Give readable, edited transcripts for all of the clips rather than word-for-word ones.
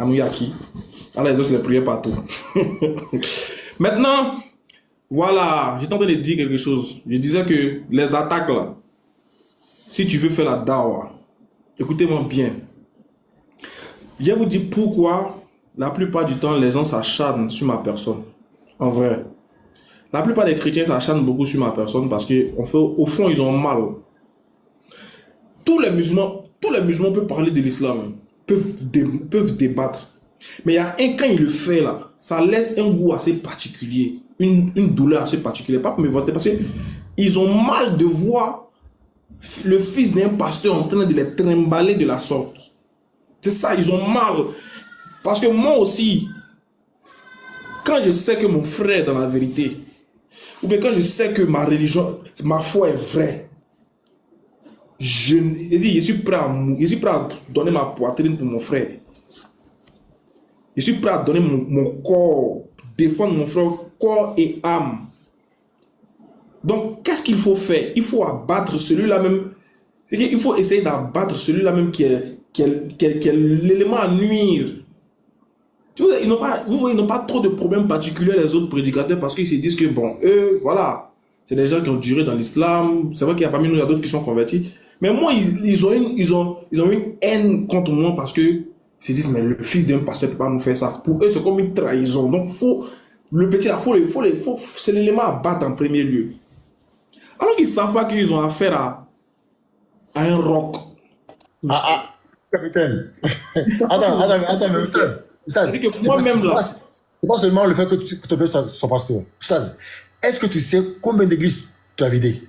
Anouyaki. Allah exauce les prières partout. Maintenant, voilà, j'étais en train de dire quelque chose. Je disais que les attaques là, si tu veux faire la dawa, écoutez-moi bien. Je vais vous dire pourquoi la plupart du temps les gens s'acharnent sur ma personne. En vrai. La plupart des chrétiens s'acharnent beaucoup sur ma personne parce qu'au fond, ils ont mal. Tous les musulmans peuvent parler de l'islam, peuvent débattre. Mais il y a un, quand il le fait là, ça laisse un goût assez particulier, une douleur assez particulière. Pas pour me vanter, parce qu'ils ont mal de voir le fils d'un pasteur en train de les trimballer de la sorte. C'est ça, ils ont mal. Parce que moi aussi, quand je sais que mon frère est dans la vérité, ou bien quand je sais que ma religion, ma foi est vraie, je suis prêt à donner ma poitrine pour mon frère. Je suis prêt à donner mon corps, défendre mon frère, corps et âme. Donc, qu'est-ce qu'il faut faire? Il faut abattre celui-là même. Il faut essayer d'abattre celui-là même qui est l'élément à nuire. Tu vois, ils n'ont pas trop de problèmes particuliers, les autres prédicateurs, parce qu'ils se disent que, bon, eux, voilà, c'est des gens qui ont duré dans l'islam. C'est vrai qu'il y a parmi nous, il y a d'autres qui sont convertis. Mais moi, ils ont une haine contre moi parce que ils se disent, mais le fils d'un pasteur ne peut pas nous faire ça. Pour eux, c'est comme une trahison. Donc, le petit là, c'est l'élément à battre en premier lieu. Alors qu'ils ne savent pas qu'ils ont affaire à un roc. Capitaine. Attends, mais Ustad, moi-même là. C'est pas seulement le fait que ton père soit pasteur. Ustad, est-ce que tu sais combien d'églises tu as vidé?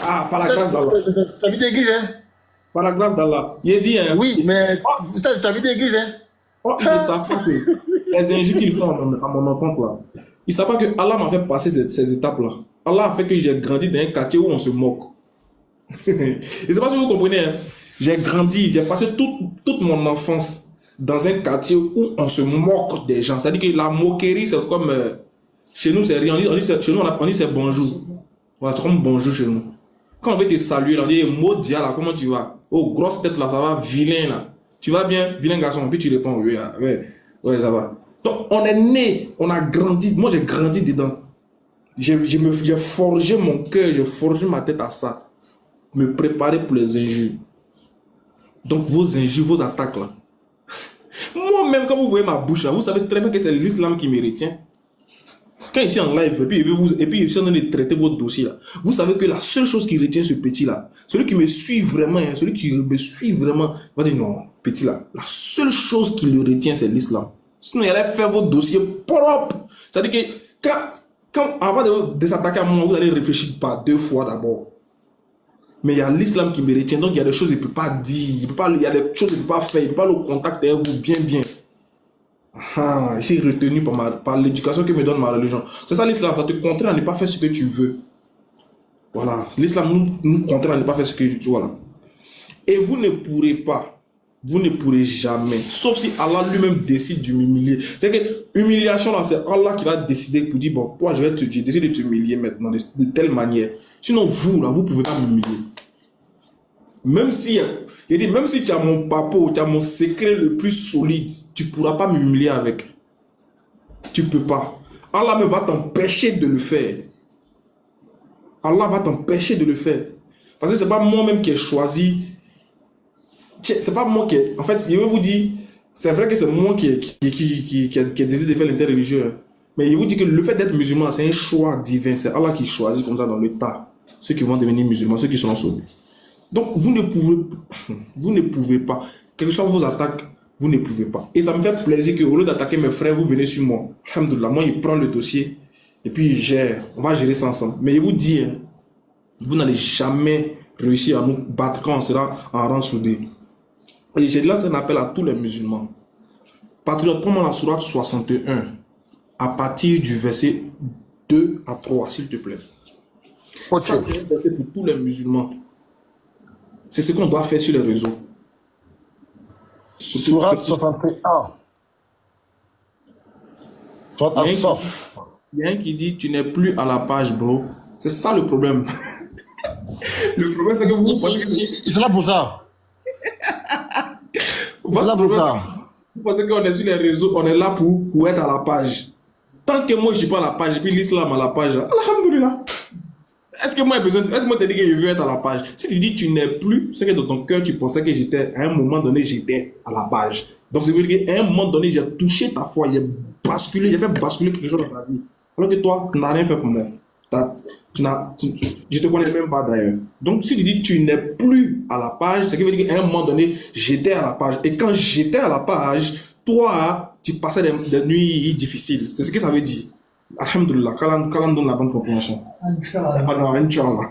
Ah, par la grâce d'Allah. Tu as vidé l'église, hein? Par la grâce d'Allah. Il a dit, hein. Oui, mais Ustad, tu as vidé l'église, hein? Oh, ils ne savent pas que les injures qu'ils font à mon enfant, là. Ils ne savent pas que Allah m'a fait passer ces étapes-là. Allah a fait que j'ai grandi dans un quartier où on se moque. Je ne sais pas si vous comprenez, hein. J'ai passé toute mon enfance dans un quartier où on se moque des gens. C'est-à-dire que la moquerie, c'est comme... chez nous, c'est rien. Chez nous, on dit c'est bonjour. Voilà, c'est comme bonjour chez nous. Quand on veut te saluer, on dit Maudia là, comment tu vas? Oh, grosse tête là, ça va, vilain là. Tu vas bien, vilain garçon? Puis tu réponds, oui, ouais, ça va. Donc, on est né, on a grandi. Moi, j'ai grandi dedans. J'ai forgé mon cœur, j'ai forgé ma tête à ça. Me préparer pour les injures. Donc, vos injures, vos attaques là. Moi-même, quand vous voyez ma bouche là, vous savez très bien que c'est l'islam qui me retient. Quand il est en live, et puis il est en train de traiter votre dossier là, vous savez que la seule chose qui retient ce petit là, celui qui me suit vraiment, va dire non, petit là, la seule chose qui le retient c'est l'islam. Sinon, il allait faire votre dossier propre. C'est-à-dire que quand avant de s'attaquer à moi, vous allez réfléchir par deux fois d'abord. Mais il y a l'islam qui me retient, donc il y a des choses qu'il ne peut pas dire, il y a des choses qu'il ne peut pas faire, il ne peut pas le contacter avec vous bien. Ah, je suis retenu par l'éducation que me donne ma religion. C'est ça l'islam, ça te contraint à ne pas faire ce que tu veux. Voilà, l'islam nous contraint à ne pas faire ce que tu veux. Voilà. Et vous ne pourrez jamais, sauf si Allah lui-même décide de m'humilier. C'est que l'humiliation là, c'est Allah qui va décider pour dire, bon, toi, je décide de t'humilier maintenant de telle manière. Sinon, vous là, vous ne pouvez pas m'humilier. Même si tu as mon papo, tu as mon secret le plus solide, tu ne pourras pas m'humilier avec. Tu ne peux pas. Allah me va t'empêcher de le faire. Allah va t'empêcher de le faire. Parce que ce n'est pas moi-même qui ai choisi. C'est pas moi qui ai... En fait, je vais vous dire, c'est vrai que c'est moi qui ai décidé de faire l'interreligieux. Mais je vous dis que le fait d'être musulman, c'est un choix divin. C'est Allah qui choisit comme ça dans le tas. Ceux qui vont devenir musulmans, ceux qui seront sauvés. Donc, vous ne pouvez pas. Quelles que soient vos attaques, vous ne pouvez pas. Et ça me fait plaisir qu'au lieu d'attaquer mes frères, vous venez sur moi. Alhamdoulilah, moi, il prend le dossier et puis il gère. On va gérer ça ensemble. Mais je vous dis, vous n'allez jamais réussir à nous battre quand on sera en rang soudé. Et je lance un appel à tous les musulmans. Patriote, prends-moi la sourate 61 à partir du verset 2 à 3, s'il te plaît. Okay. Ça, c'est un verset pour tous les musulmans. C'est ce qu'on doit faire sur les réseaux. Sourate 61. Il y a un qui dit tu n'es plus à la page, bro. C'est ça le problème. Le problème, c'est que vous... C'est là pour ça. C'est là pour ça. Vous pensez qu'on est sur les réseaux, on est là pour être à la page. Tant que moi je suis pas à la page, et puis l'islam à la page, alhamdoulilah. Est-ce que moi, te dis que je veux être à la page? Si tu dis que tu n'es plus, c'est que dans ton cœur, tu pensais que j'étais, à un moment donné, j'étais à la page. Donc, c'est vrai qu'à un moment donné, j'ai touché ta foi, j'ai basculé, j'ai fait basculer quelque chose dans ta vie. Alors que toi, tu n'as rien fait pour moi. Je te connais même pas d'ailleurs. Donc, si tu dis que tu n'es plus à la page, c'est qui veut dire qu'à un moment donné, j'étais à la page. Et quand j'étais à la page, toi, tu passais des nuits difficiles. C'est ce que ça veut dire. Alhamdulillah, qu'Allah donne la bonne compréhension. Inch'Allah. Ah non, Inch'Allah.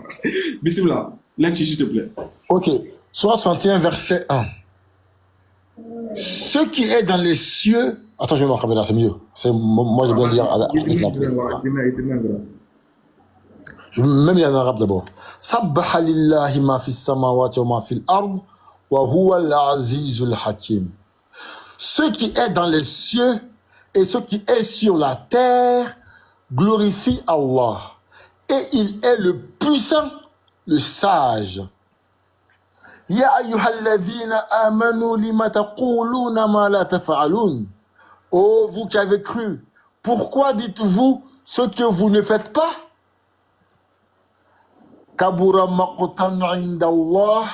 Bismillah, lecture s'il te plaît. Ok. Sourate 61, verset 1. Ce qui est dans les cieux. Attends, je vais m'en là, c'est mieux. Moi, je vais lire avec la pluie. Je vais même lire en arabe d'abord. Sabbaha lillahi ma fis samawati wa ma fil ard wa huwa al-azizul hakim. Ce qui est dans les cieux et ce qui est sur la terre glorifie Allah. Et il est le puissant, le sage. Ya ayyuhalladhina amanu lima taquluna ma la taf'alun. Oh, vous qui avez cru, pourquoi dites-vous ce que vous ne faites pas? Kabura maqtan indallah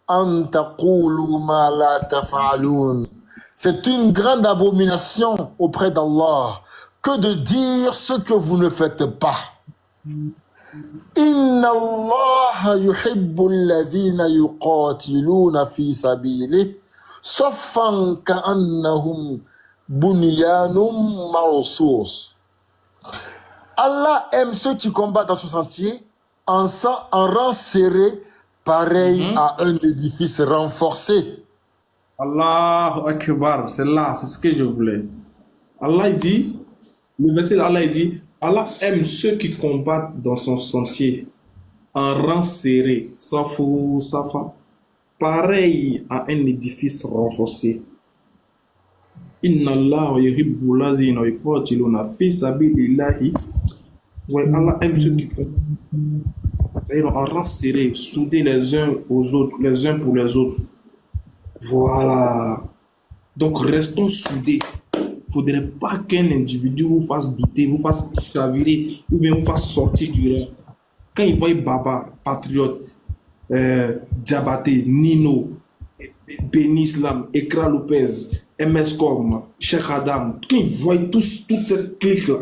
an taqulu ma la taf'alun. C'est une grande abomination auprès d'Allah que de dire ce que vous ne faites pas. Inna Allah yuhibbu alladhina yuqatiluna fi sabilihi saffan ka'annahum bunyanum marsus. Allah aime ceux qui combattent dans son sentier en rang serré, pareil à un édifice renforcé. Allahu Akbar, c'est là, c'est ce que je voulais. Allah dit, le verset d'Allah dit, Allah aime ceux qui combattent dans son sentier en rang serré, safa, pareil à un édifice renforcé. Inna Allah yuhibbu allazina yuqatiluna fi sabilillahi. Ouais, Allah aime ceux qui combattent en rang serré, soudés les uns aux autres, les uns pour les autres. Voilà. Donc restons soudés. Il ne faudrait pas qu'un individu vous fasse douter, vous fasse chavirer ou bien vous fasse sortir du rang. Quand il voit Baba, Patriote, Diabaté, Nino, Benislam, Ekra Lopez, MS-Com, Cheikh Adam, quand ils voient toute cette clique-là,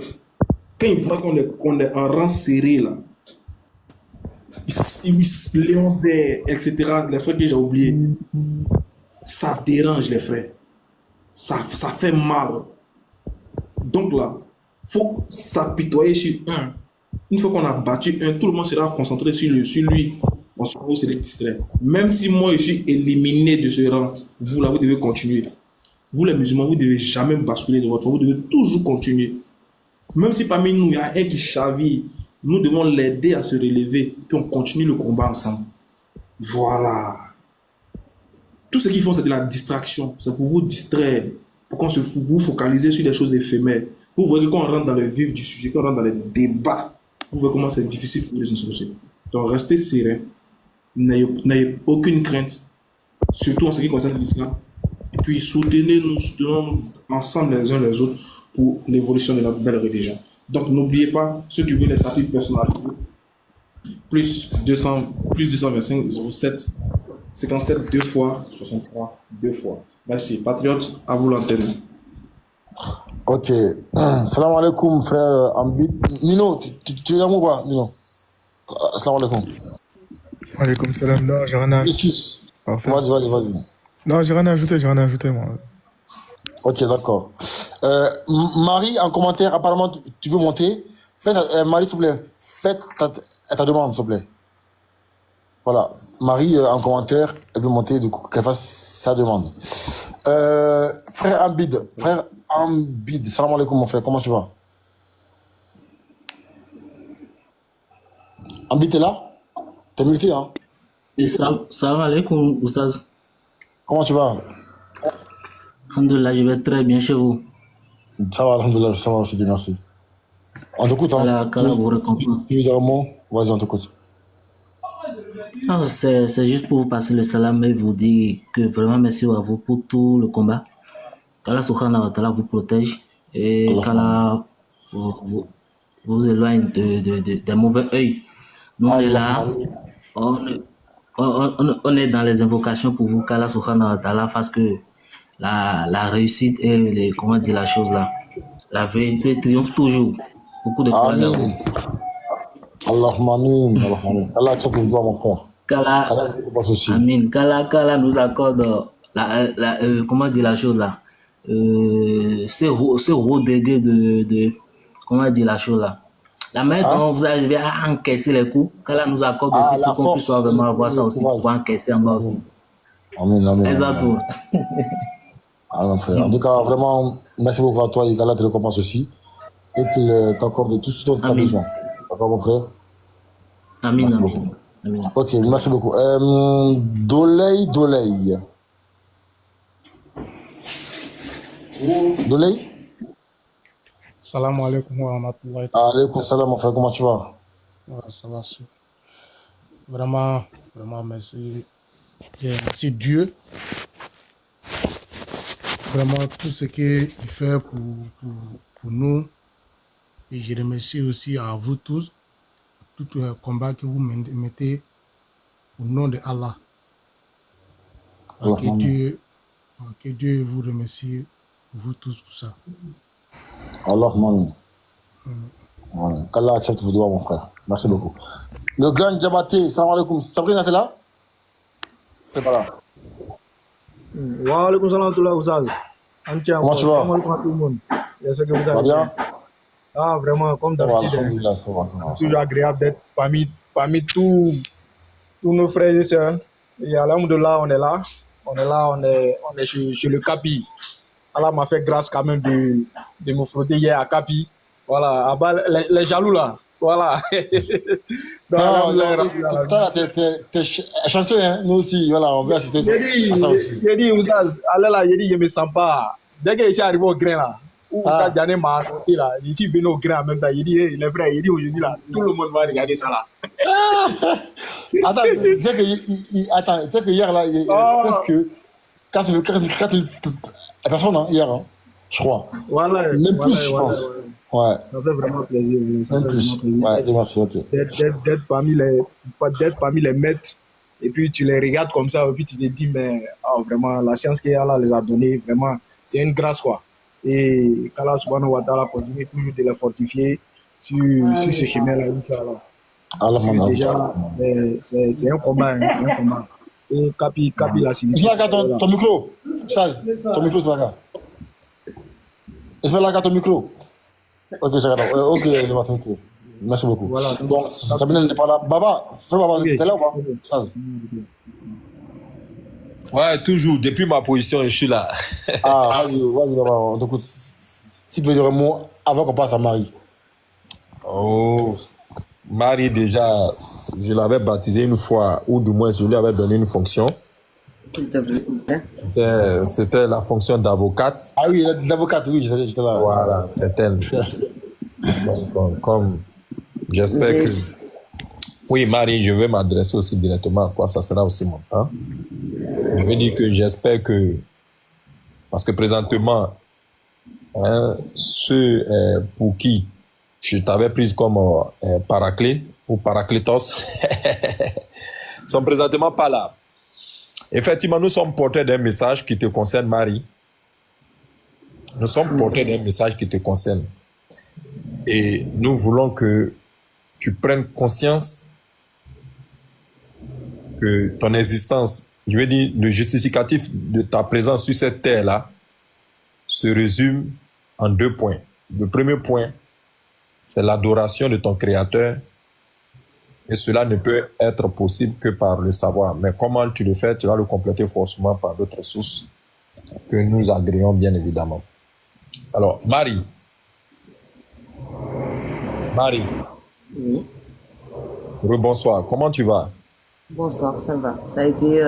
quand ils voient qu'on est en rang serré là, Léon Vert, etc., les frères que j'ai oubliés, ça dérange les frères. Ça fait mal. Donc là, il faut s'apitoyer sur un. Une fois qu'on a battu un, tout le monde sera concentré sur lui. On se distrait. Même si moi je suis éliminé de ce rang, vous là, vous devez continuer. Vous les musulmans, vous ne devez jamais basculer de votre rang, vous devez toujours continuer. Même si parmi nous, il y a un qui chavire, nous devons l'aider à se relever, puis on continue le combat ensemble. Voilà. Tout ce qu'ils font, c'est de la distraction. C'est pour vous distraire, pour qu'on vous focalisez sur des choses éphémères. Vous voyez que quand on rentre dans le vif du sujet, quand on rentre dans les débats, vous voyez comment c'est difficile pour les insurgés. Donc restez serein, n'ayez aucune crainte, surtout en ce qui concerne l'islam. Et puis soutenons ensemble les uns les autres pour l'évolution de notre belle religion. Donc n'oubliez pas, ceux qui veulent les statuts personnalisés, plus 225 07 57 2 fois 63 2 fois. Merci. Patriote, à vous l'antenne. Ok. Salam alaikum, frère Ambit. Nino, tu es là ou pas, Nino? Salam alaikum. Alaikum salam. Non, j'ai rien à ajouter. Excuse. Parfait. Vas-y. Non, j'ai rien à ajouter, moi. Ok, d'accord. Marie, en commentaire, apparemment, tu veux monter. Marie, s'il te plaît, faites ta demande, s'il te plaît. Voilà. Marie, en commentaire, elle veut monter, du coup, qu'elle fasse sa demande. Frère Ambid, salam alaikum, mon frère, comment tu vas? Ambid, t'es là? T'es muté, hein? Salam alaikum, Oustaz. Comment tu vas? Alhamdulillah, je vais très bien chez vous. Ça va, alhamdulillah, ça va aussi, merci. On t'écoute, hein? Qu'Allah vous récompense. Tu veux dire un mot? Vas-y, on t'écoute. Non, c'est juste pour vous passer le salam et vous dire que vraiment merci à vous pour tout le combat qu'Allah subhanahu wa ta'ala vous protège et Allah. qu'Allah vous éloigne des mauvais œils. Nous, on est là, on, on est dans les invocations pour vous, qu'Allah subhanahu wa ta'ala fasse que la réussite et comment dire la chose là, la vérité triomphe toujours. Beaucoup de courage à vous. Allahumma amin. Allahumma amin. Allah accepte le doigt, mon frère. Qu'Allah, Allah ne pas aussi. Amin. Qu'Allah nous accorde comment dire la chose là, ce rodégué de comment dire la chose là. La manière dont vous arrivez à encaisser les coups, qu'Allah nous accorde aussi pour qu'on puisse vraiment avoir ça aussi, pour encaisser en bas aussi. Amin, amin. Exactement. Mon frère. En tout cas, vraiment, merci beaucoup à toi et qu'Allah te récompense aussi. Et qu'il t'accorde tout ce dont tu as besoin. D'accord, mon frère? Amin, merci amin. Beaucoup. Amin. Ok, merci beaucoup. Doley. Doley? Salam alaikum wa rahmatullahi. Alaikum salam, mon frère, comment tu vas? Ouais, ça va. Vraiment, merci. Merci Dieu. Vraiment, tout ce qu'il fait pour nous. Et je remercie aussi à vous tous, tout le combat que vous mettez au nom de Allah. Que Dieu vous remercie, vous tous, pour ça. Allahumma amin. Qu'Allah accepte vos doigts, mon frère. Merci beaucoup. Le grand Diabaté, salam alaikum. Sabrina, t'es là? C'est pas là. Wa alaikum salam wa rahmatullah. Comment tu vas? Ça va bien? Ah, vraiment, comme d'habitude. C'est toujours agréable d'être parmi tous nos frères et sœurs. Et alhamdoulilah, on est là. On est chez le Capi. Allah m'a fait grâce quand même de me frotter hier à Capi. Voilà, les jaloux là. Voilà. Toi, t'es chanceux, hein? Nous aussi, voilà, on veut assister à ça aussi. J'ai dit, Ouzaz, allez là, je me sens pas. Dès que je suis arrivé au grain là, Ouzaz Diané m'a annoncé là, je suis venu au grain en même temps. Il dit, hey, les frères, il dit aujourd'hui là, tout le monde va regarder ça là. Attends, tu sais que hier là, presque 4 personnes, hein, hier, hein, je crois. Voilà. Même plus, je pense. Ouais. Ça fait vraiment plaisir. Ça fait vraiment plaisir. Ouais, merci, ok. D'être parmi les maîtres, et puis tu les regardes comme ça, et puis tu te dis, mais vraiment, la chance qu'Allah les a donnée, vraiment, c'est une grâce, quoi. Et qu'Allah subhanahu wa ta'ala continue toujours de les fortifier sur ce chemin-là, Inch'Allah. Déjà, c'est un combat, hein, c'est un combat. Et Capi la signifié. Ton micro, Saz, ton micro, Ismaël, ton micro. Ok, c'est grave. Ok, je vais ton micro. Merci beaucoup. Voilà, donc, Sabine n'est pas là. Baba, frère Baba, t'es là ou pas? Saz. Ouais, toujours. Depuis ma position, je suis là. Vas-y, Baba. Donc, si tu veux dire un mot avant qu'on passe à Marie. Oh, Marie, déjà, je l'avais baptisé une fois, ou du moins, je lui avais donné une fonction. C'était la fonction d'avocate. Ah oui, l'avocate, oui, j'étais là. Voilà, c'est elle. Comme j'espère que... Oui, Marie, je vais m'adresser aussi directement à toi, ça sera aussi mon temps. Je vais dire que j'espère que... Parce que présentement, ceux pour qui je t'avais prise comme paraclet ou paraclétos sont présentement pas là. Effectivement, nous sommes porteurs d'un message qui te concerne, Marie. Nous sommes porteurs d'un message qui te concerne. Et nous voulons que tu prennes conscience que ton existence, je veux dire, le justificatif de ta présence sur cette terre-là se résume en 2 points. Le premier point, c'est l'adoration de ton Créateur. Et cela ne peut être possible que par le savoir. Mais comment tu le fais, tu vas le compléter forcément par d'autres sources que nous agréons bien évidemment. Alors, Marie. Oui. Rebonsoir. Comment tu vas? Bonsoir, ça va. Ça a été,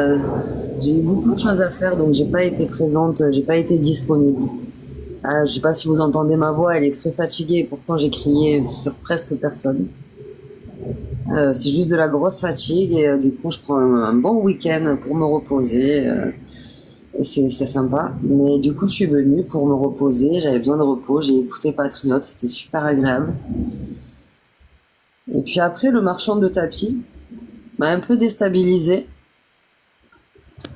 j'ai eu beaucoup de choses à faire, donc j'ai pas été présente, j'ai pas été disponible. Je sais pas si vous entendez ma voix, elle est très fatiguée, et pourtant j'ai crié sur presque personne. C'est juste de la grosse fatigue et du coup je prends un bon week-end pour me reposer Et c'est sympa. Mais du coup, je suis venue pour me reposer. J'avais besoin de repos. J'ai écouté Patriote. C'était super agréable. Et puis après, le marchand de tapis m'a un peu déstabilisé.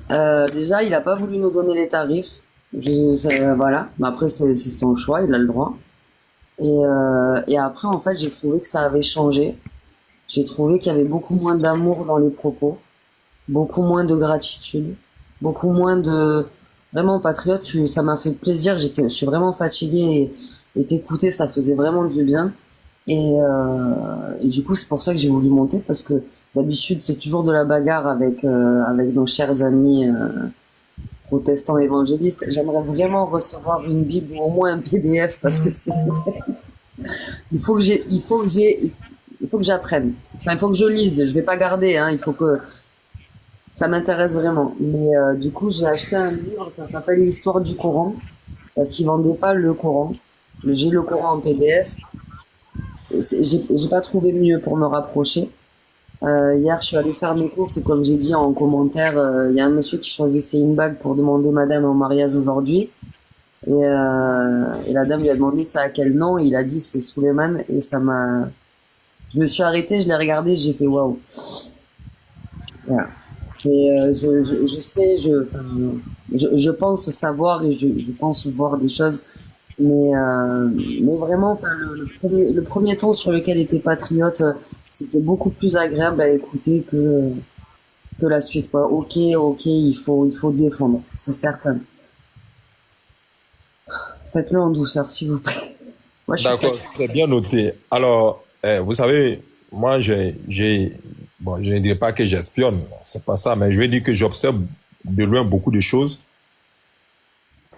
Déjà, il a pas voulu nous donner les tarifs. Voilà. Mais après, c'est son choix. Il a le droit. Et après, en fait, j'ai trouvé que ça avait changé. J'ai trouvé qu'il y avait beaucoup moins d'amour dans les propos, beaucoup moins de gratitude, beaucoup moins de... Vraiment, Patriote, ça m'a fait plaisir. Je suis vraiment fatiguée et t'écouter, ça faisait vraiment du bien. Et du coup, c'est pour ça que j'ai voulu monter parce que d'habitude, c'est toujours de la bagarre avec nos chers amis protestants évangélistes. J'aimerais vraiment recevoir une Bible ou au moins un PDF parce que c'est... il faut que j'apprenne. Enfin, il faut que je lise. Je vais pas garder, hein. Il faut que ça m'intéresse vraiment. Mais du coup, j'ai acheté un livre. Ça s'appelle l'Histoire du Coran parce qu'ils vendaient pas le Coran. J'ai le Coran en PDF. J'ai pas trouvé mieux pour me rapprocher. Hier, je suis allée faire mes courses et comme j'ai dit en commentaire, il y a un monsieur qui choisissait une bague pour demander madame en mariage aujourd'hui. Et la dame lui a demandé ça à quel nom et il a dit c'est Suleiman et ça m'a... Je me suis arrêtée, je l'ai regardé, j'ai fait waouh. Voilà. Et je sais, je pense savoir et je pense voir des choses, mais vraiment, enfin, le premier ton sur lequel était Patriote, c'était beaucoup plus agréable à écouter que la suite, quoi. Ok, il faut défendre, c'est certain. Faites-le en douceur, s'il vous plaît. Moi, je suis D'accord, fatiguée. c'est bien noté. Alors, vous savez, moi, bon, je ne dirais pas que j'espionne, c'est pas ça, mais je vais dire que j'observe de loin beaucoup de choses.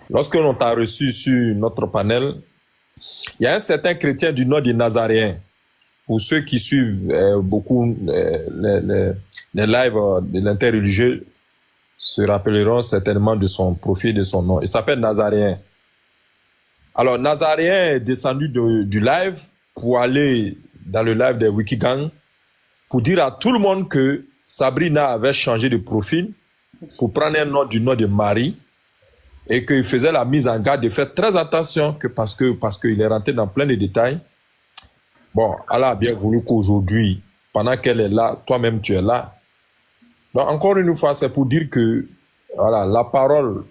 Lorsque l'on t'a reçu sur notre panel, il y a un certain chrétien du nom des Nazaréens. Pour ceux qui suivent beaucoup les lives de l'interreligieux, se rappelleront certainement de son profil, de son nom. Il s'appelle Nazaréen. Alors, Nazaréen est descendu du live pour aller dans le live des Wikigang pour dire à tout le monde que Sabrina avait changé de profil pour prendre un nom du nom de Marie et qu'il faisait la mise en garde de faire très attention que parce qu'il est rentré dans plein de détails. Bon, Allah a bien voulu qu'aujourd'hui, pendant qu'elle est là, toi-même tu es là. Donc, encore une fois, c'est pour dire que voilà, la parole,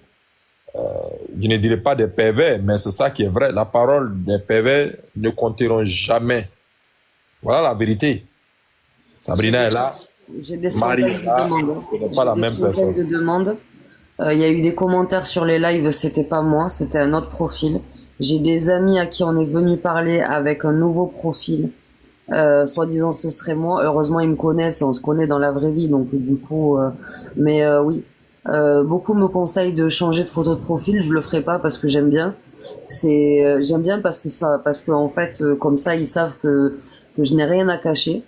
je ne dirais pas des pervers, mais c'est ça qui est vrai. La parole des pervers ne compteront jamais. Voilà la vérité. Sabrina est là, J'ai des Marie centaines est de là, demandes. ce n'est pas la J'ai des même centaines personne. de demandes. Il y a eu des commentaires sur les lives, c'était pas moi, c'était un autre profil. J'ai des amis à qui on est venu parler avec un nouveau profil. Soi-disant ce serait moi. Heureusement ils me connaissent et on se connaît dans la vraie vie, donc du coup, oui. Beaucoup me conseillent de changer de photo de profil. Je le ferai pas parce que j'aime bien. J'aime bien parce que en fait, comme ça ils savent que je n'ai rien à cacher.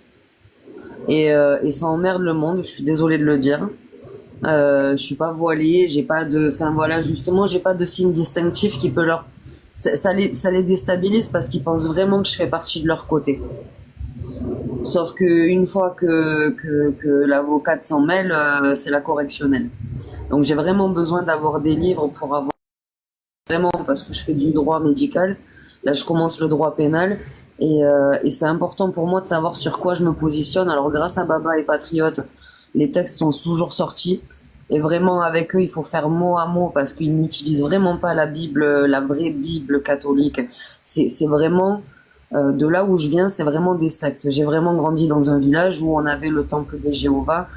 Et ça emmerde le monde. Je suis désolée de le dire. Je suis pas voilée, j'ai pas de, enfin voilà, justement, j'ai pas de signe distinctif qui peut ça les déstabilise parce qu'ils pensent vraiment que je fais partie de leur côté. Sauf que une fois que l'avocate s'en mêle, c'est la correctionnelle. Donc j'ai vraiment besoin d'avoir des livres pour avoir vraiment parce que je fais du droit médical. Là, je commence le droit pénal et c'est important pour moi de savoir sur quoi je me positionne. Alors grâce à Baba et Patriote, les textes sont toujours sortis. Et vraiment, avec eux, il faut faire mot à mot parce qu'ils n'utilisent vraiment pas la Bible, la vraie Bible catholique. C'est vraiment, de là où je viens, c'est vraiment des sectes. J'ai vraiment grandi dans un village où on avait le temple des Jéhovah.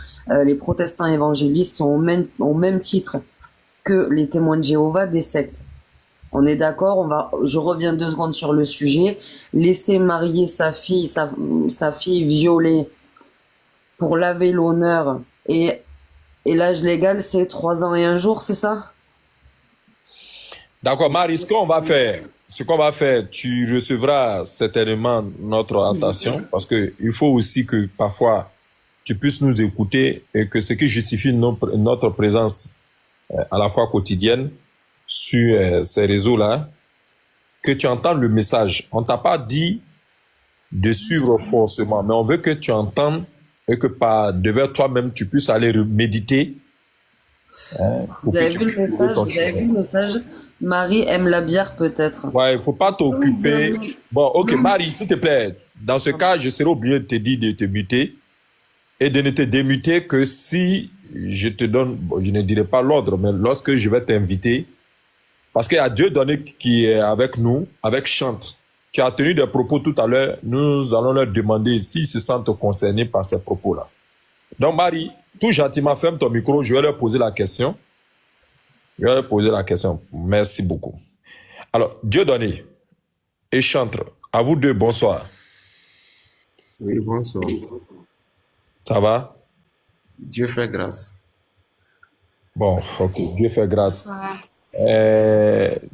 Les protestants évangélistes sont au même titre que les témoins de Jéhovah des sectes. On est d'accord, je reviens 2 secondes sur le sujet. Laisser marier sa fille violée pour laver l'honneur et l'âge légal, c'est 3 ans et 1 jour, c'est ça? D'accord, Marie, ce qu'on va faire, tu recevras certainement notre attention parce que il faut aussi que parfois tu puisses nous écouter et que ce qui justifie notre présence à la fois quotidienne sur ces réseaux-là, que tu entendes le message. On t'a pas dit de suivre forcément, mais on veut que tu entendes et que devers toi-même, tu puisses aller méditer Vous avez vu le message? Vous avez vu le message? Marie aime la bière peut-être. Ouais, il ne faut pas t'occuper. Bon, ok, Marie, s'il te plaît, dans ce cas, je serai obligé de te dire de te muter et de ne te démuter que si je te donne, bon, je ne dirai pas l'ordre, mais lorsque je vais t'inviter, parce qu'il y a Dieu donné qui est avec nous, avec Chante. Tu as tenu des propos tout à l'heure, nous allons leur demander s'ils se sentent concernés par ces propos-là. Donc, Marie, tout gentiment, ferme ton micro, je vais leur poser la question. Je vais leur poser la question. Merci beaucoup. Alors, Dieudonné et Chantre, à vous deux, bonsoir. Oui, bonsoir. Ça va? Dieu fait grâce. Bon, ok, Dieu fait grâce.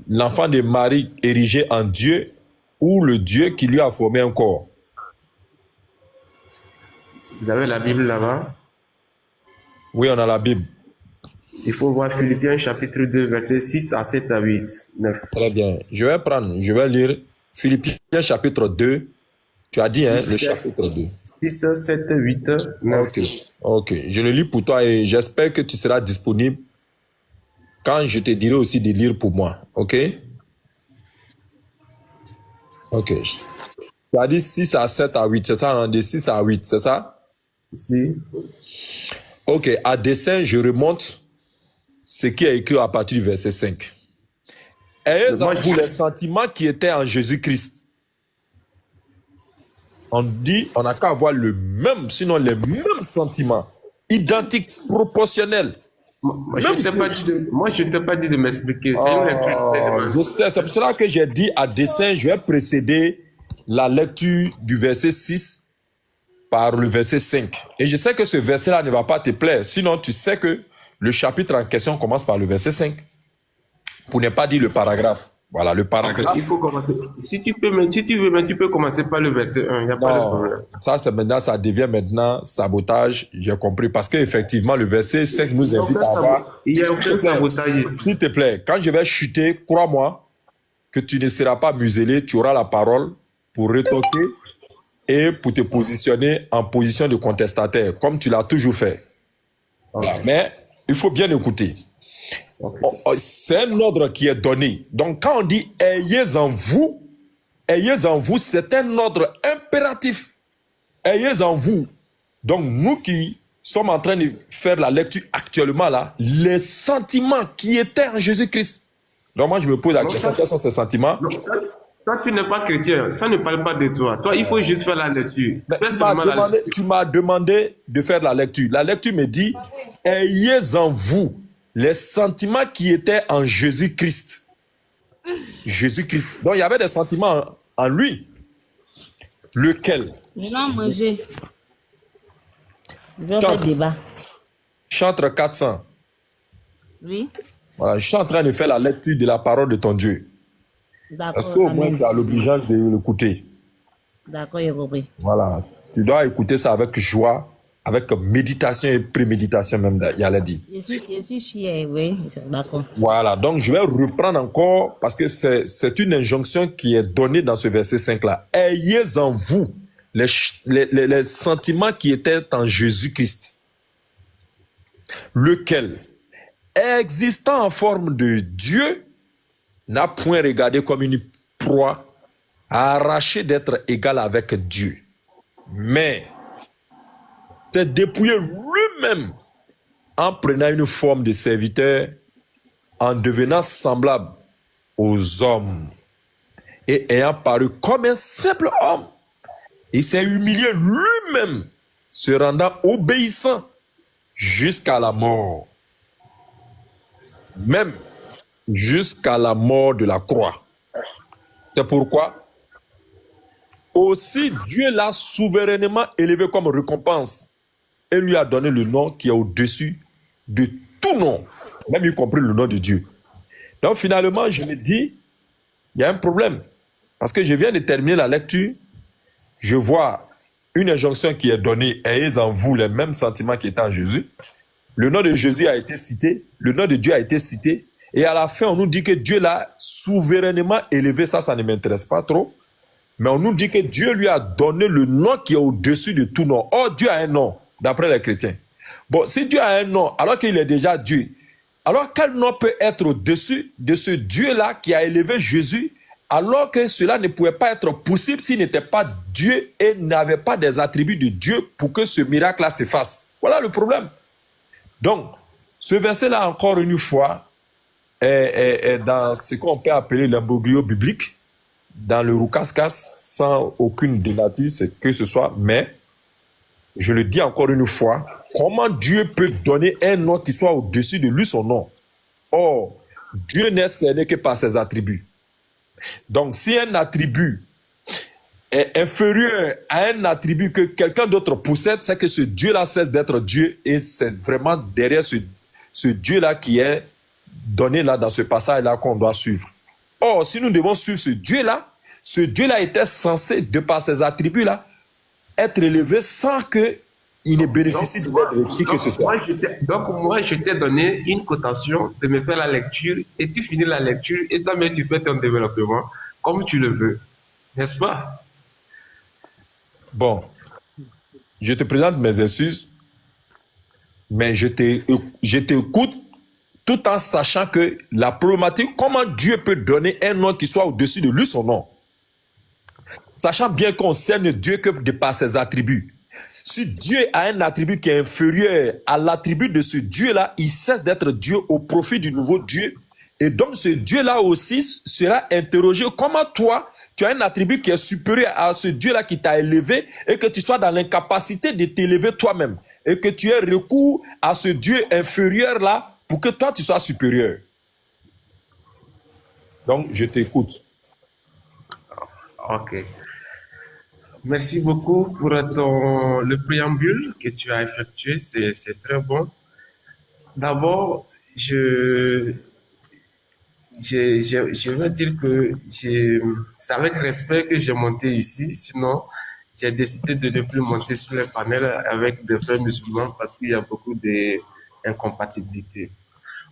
L'enfant de Marie érigé en Dieu ou le Dieu qui lui a formé un corps? Vous avez la Bible là-bas? Oui, on a la Bible. Il faut voir Philippiens chapitre 2, versets 6 à 7 à 8, 9. Très bien. Je vais lire Philippiens chapitre 2. Tu as dit, hein, le chapitre 2. 6, 7, 8, 9. Ok, je le lis pour toi et j'espère que tu seras disponible quand je te dirai aussi de lire pour moi. Ok? Ok. Tu as dit 6 à 7 à 8, c'est ça? On a dit 6 à 8, c'est ça? Si. Ok, à dessein, je remonte ce qui est écrit à partir du verset 5. Ayez en vous les sentiments qui étaient en Jésus-Christ. On dit, on n'a qu'à avoir le même, sinon les mêmes sentiments, identiques, proportionnels. Moi, je ne t'ai pas dit de m'expliquer. C'est une lecture. Je sais, c'est pour cela que j'ai dit à dessein, je vais précéder la lecture du verset 6 par le verset 5. Et je sais que ce verset-là ne va pas te plaire. Sinon, tu sais que le chapitre en question commence par le verset 5. Pour ne pas dire le paragraphe. Voilà, le paragraphe. Il faut commencer. Si tu veux, tu peux commencer par le verset 1. Il n'y a pas de problème. Ça devient maintenant sabotage. J'ai compris. Parce qu'effectivement, le verset 5 nous invite à avoir. Il y a aucun sabotage ici. S'il te plaît, quand je vais chuter, crois-moi que tu ne seras pas muselé. Tu auras la parole pour rétorquer et pour te positionner en position de contestataire, comme tu l'as toujours fait. Voilà. Mais il faut bien écouter. C'est un ordre qui est donné. Donc, quand on dit « ayez en vous », c'est un ordre impératif. Ayez en vous. Donc, nous qui sommes en train de faire la lecture actuellement, là, les sentiments qui étaient en Jésus-Christ. Donc, moi, je me pose la question, quels sont ces sentiments? Toi, tu n'es pas chrétien. Ça ne parle pas de toi. Toi, il faut juste faire la lecture. Tu m'as demandé de faire la lecture. La lecture me dit « ayez en vous les sentiments qui étaient en Jésus-Christ. » Jésus-Christ. Donc, il y avait des sentiments en lui. Lequel? Maintenant, manger. Je vais faire débat. Chantre 400. Oui. Voilà, je suis en train de faire la lecture de la parole de ton Dieu. D'accord. Est-ce qu'au moins tu as l'obligeance de l'écouter? D'accord, j'ai compris. Voilà. Tu dois écouter ça avec joie, avec méditation et préméditation même, il y a dit. Je suis chien, oui. D'accord. Voilà. Donc, je vais reprendre encore parce que c'est une injonction qui est donnée dans ce verset 5-là. Ayez en vous les sentiments qui étaient en Jésus-Christ. Lequel, existant en forme de Dieu, n'a point regardé comme une proie à arracher d'être égal avec Dieu, mais s'est dépouillé lui-même en prenant une forme de serviteur, en devenant semblable aux hommes et ayant paru comme un simple homme. Il s'est humilié lui-même, se rendant obéissant jusqu'à la mort, même jusqu'à la mort de la croix. C'est pourquoi aussi Dieu l'a souverainement élevé comme récompense et lui a donné le nom qui est au-dessus de tout nom, même y compris le nom de Dieu. Donc finalement, je me dis, il y a un problème. Parce que je viens de terminer la lecture, je vois une injonction qui est donnée, ayez en vous les mêmes sentiments qui étaient en Jésus. Le nom de Jésus a été cité, le nom de Dieu a été cité, et à la fin, on nous dit que Dieu l'a souverainement élevé. Ça ne m'intéresse pas trop. Mais on nous dit que Dieu lui a donné le nom qui est au-dessus de tout nom. Or, Dieu a un nom, d'après les chrétiens. Bon, si Dieu a un nom, alors qu'il est déjà Dieu, Alors, quel nom peut être au-dessus de ce Dieu-là qui a élevé Jésus, alors que cela ne pouvait pas être possible s'il n'était pas Dieu et n'avait pas des attributs de Dieu pour que ce miracle-là se fasse? Voilà le problème. Donc, ce verset-là, encore une fois, est dans ce qu'on peut appeler l'imbroglio biblique, dans le roucas-cas, sans aucune dénature, que ce soit, mais, je le dis encore une fois, comment Dieu peut donner un nom qui soit au-dessus de lui, son nom? Or, Dieu n'est cerné que par ses attributs. Donc, si un attribut est inférieur à un attribut que quelqu'un d'autre possède, c'est que ce Dieu-là cesse d'être Dieu et c'est vraiment derrière ce Dieu-là qui est donné là dans ce passage-là qu'on doit suivre. Or, si nous devons suivre ce Dieu-là était censé, de par ses attributs-là, être élevé sans qu'il ne bénéficie de l'aide de qui que ce soit. Moi, je t'ai donné une cotation de me faire la lecture et tu finis la lecture et toi-même tu fais ton développement comme tu le veux. N'est-ce pas? Bon, je te présente mes excuses, mais je t'écoute tout en sachant que la problématique, comment Dieu peut donner un nom qui soit au-dessus de lui, son nom, sachant bien qu'on cerne Dieu que de par ses attributs. Si Dieu a un attribut qui est inférieur à l'attribut de ce Dieu-là, il cesse d'être Dieu au profit du nouveau Dieu. Et donc ce Dieu-là aussi sera interrogé. Comment toi, tu as un attribut qui est supérieur à ce Dieu-là qui t'a élevé et que tu sois dans l'incapacité de t'élever toi-même et que tu aies recours à ce Dieu inférieur-là pour que toi, tu sois supérieur. Donc, je t'écoute. Ok. Merci beaucoup pour le préambule que tu as effectué. C'est très bon. D'abord, je veux dire que c'est avec respect que j'ai monté ici. Sinon, j'ai décidé de ne plus monter sur les panels avec des frères musulmans parce qu'il y a beaucoup d'incompatibilités.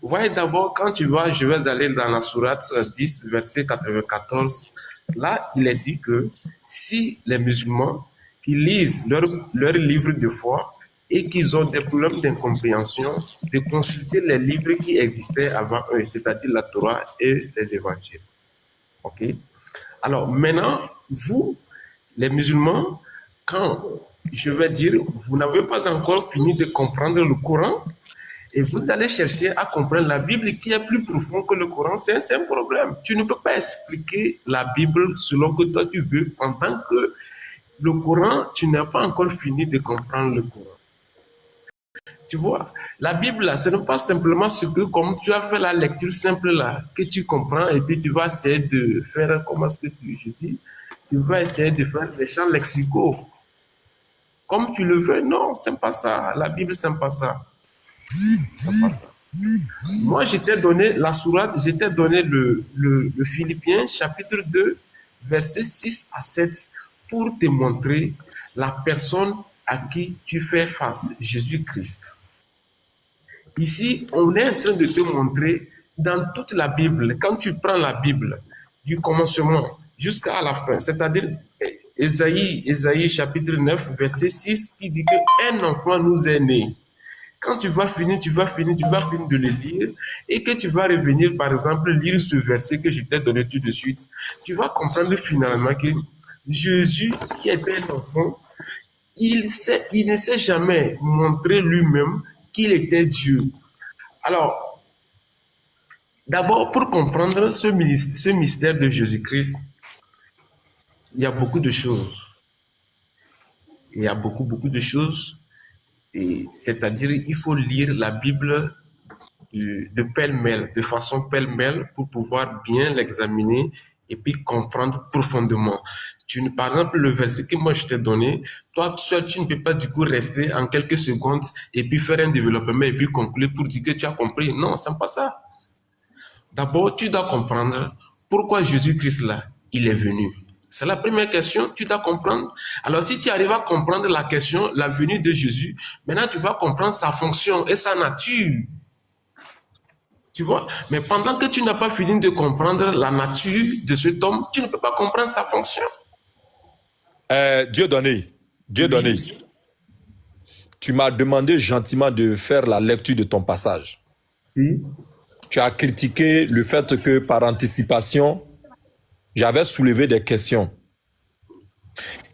Vous voyez d'abord, quand tu vois, je vais aller dans la sourate 10, verset 94. Là, il est dit que si les musulmans qui lisent leur livre de foi et qu'ils ont des problèmes d'incompréhension, de consulter les livres qui existaient avant eux, c'est-à-dire la Torah et les évangiles. Ok? Alors maintenant, vous, les musulmans, quand je vais dire, vous n'avez pas encore fini de comprendre le Coran, et vous allez chercher à comprendre la Bible qui est plus profond que le Coran, c'est un problème. Tu ne peux pas expliquer la Bible selon que toi tu veux, pendant que le Coran, tu n'as pas encore fini de comprendre le Coran. Tu vois, la Bible, là, ce n'est pas simplement ce que, comme tu as fait la lecture simple là, que tu comprends et puis tu vas essayer de faire, comment est-ce que je dis, tu vas essayer de faire des champs lexicaux. Comme tu le veux, non, c'est pas ça. La Bible, c'est pas ça. Moi, je t'ai donné la sourate, je t'ai donné le Philippiens, chapitre 2, versets 6 à 7, pour te montrer la personne à qui tu fais face, Jésus-Christ. Ici, on est en train de te montrer dans toute la Bible, quand tu prends la Bible, du commencement jusqu'à la fin, c'est-à-dire Ésaïe chapitre 9, verset 6, qui dit qu'un enfant nous est né. Quand tu vas finir de le lire et que tu vas revenir, par exemple, lire ce verset que je t'ai donné tout de suite, tu vas comprendre finalement que Jésus, qui était un enfant, il ne s'est jamais montré lui-même qu'il était Dieu. Alors, d'abord, pour comprendre ce mystère de Jésus-Christ, il y a beaucoup de choses. Il y a beaucoup de choses. C'est-à-dire, il faut lire la Bible de pêle-mêle, de façon pêle-mêle, pour pouvoir bien l'examiner et puis comprendre profondément. Par exemple, le verset que moi je t'ai donné, toi seul, tu ne peux pas du coup rester en quelques secondes et puis faire un développement et puis conclure pour dire que tu as compris. Non, c'est pas ça. D'abord, tu dois comprendre pourquoi Jésus-Christ là, il est venu. C'est la première question, tu dois comprendre. Alors, si tu arrives à comprendre la question, la venue de Jésus, maintenant tu vas comprendre sa fonction et sa nature. Tu vois? Mais pendant que tu n'as pas fini de comprendre la nature de cet homme, tu ne peux pas comprendre sa fonction. Dieu donné. Tu m'as demandé gentiment de faire la lecture de ton passage. Si. Tu as critiqué le fait que par anticipation, j'avais soulevé des questions.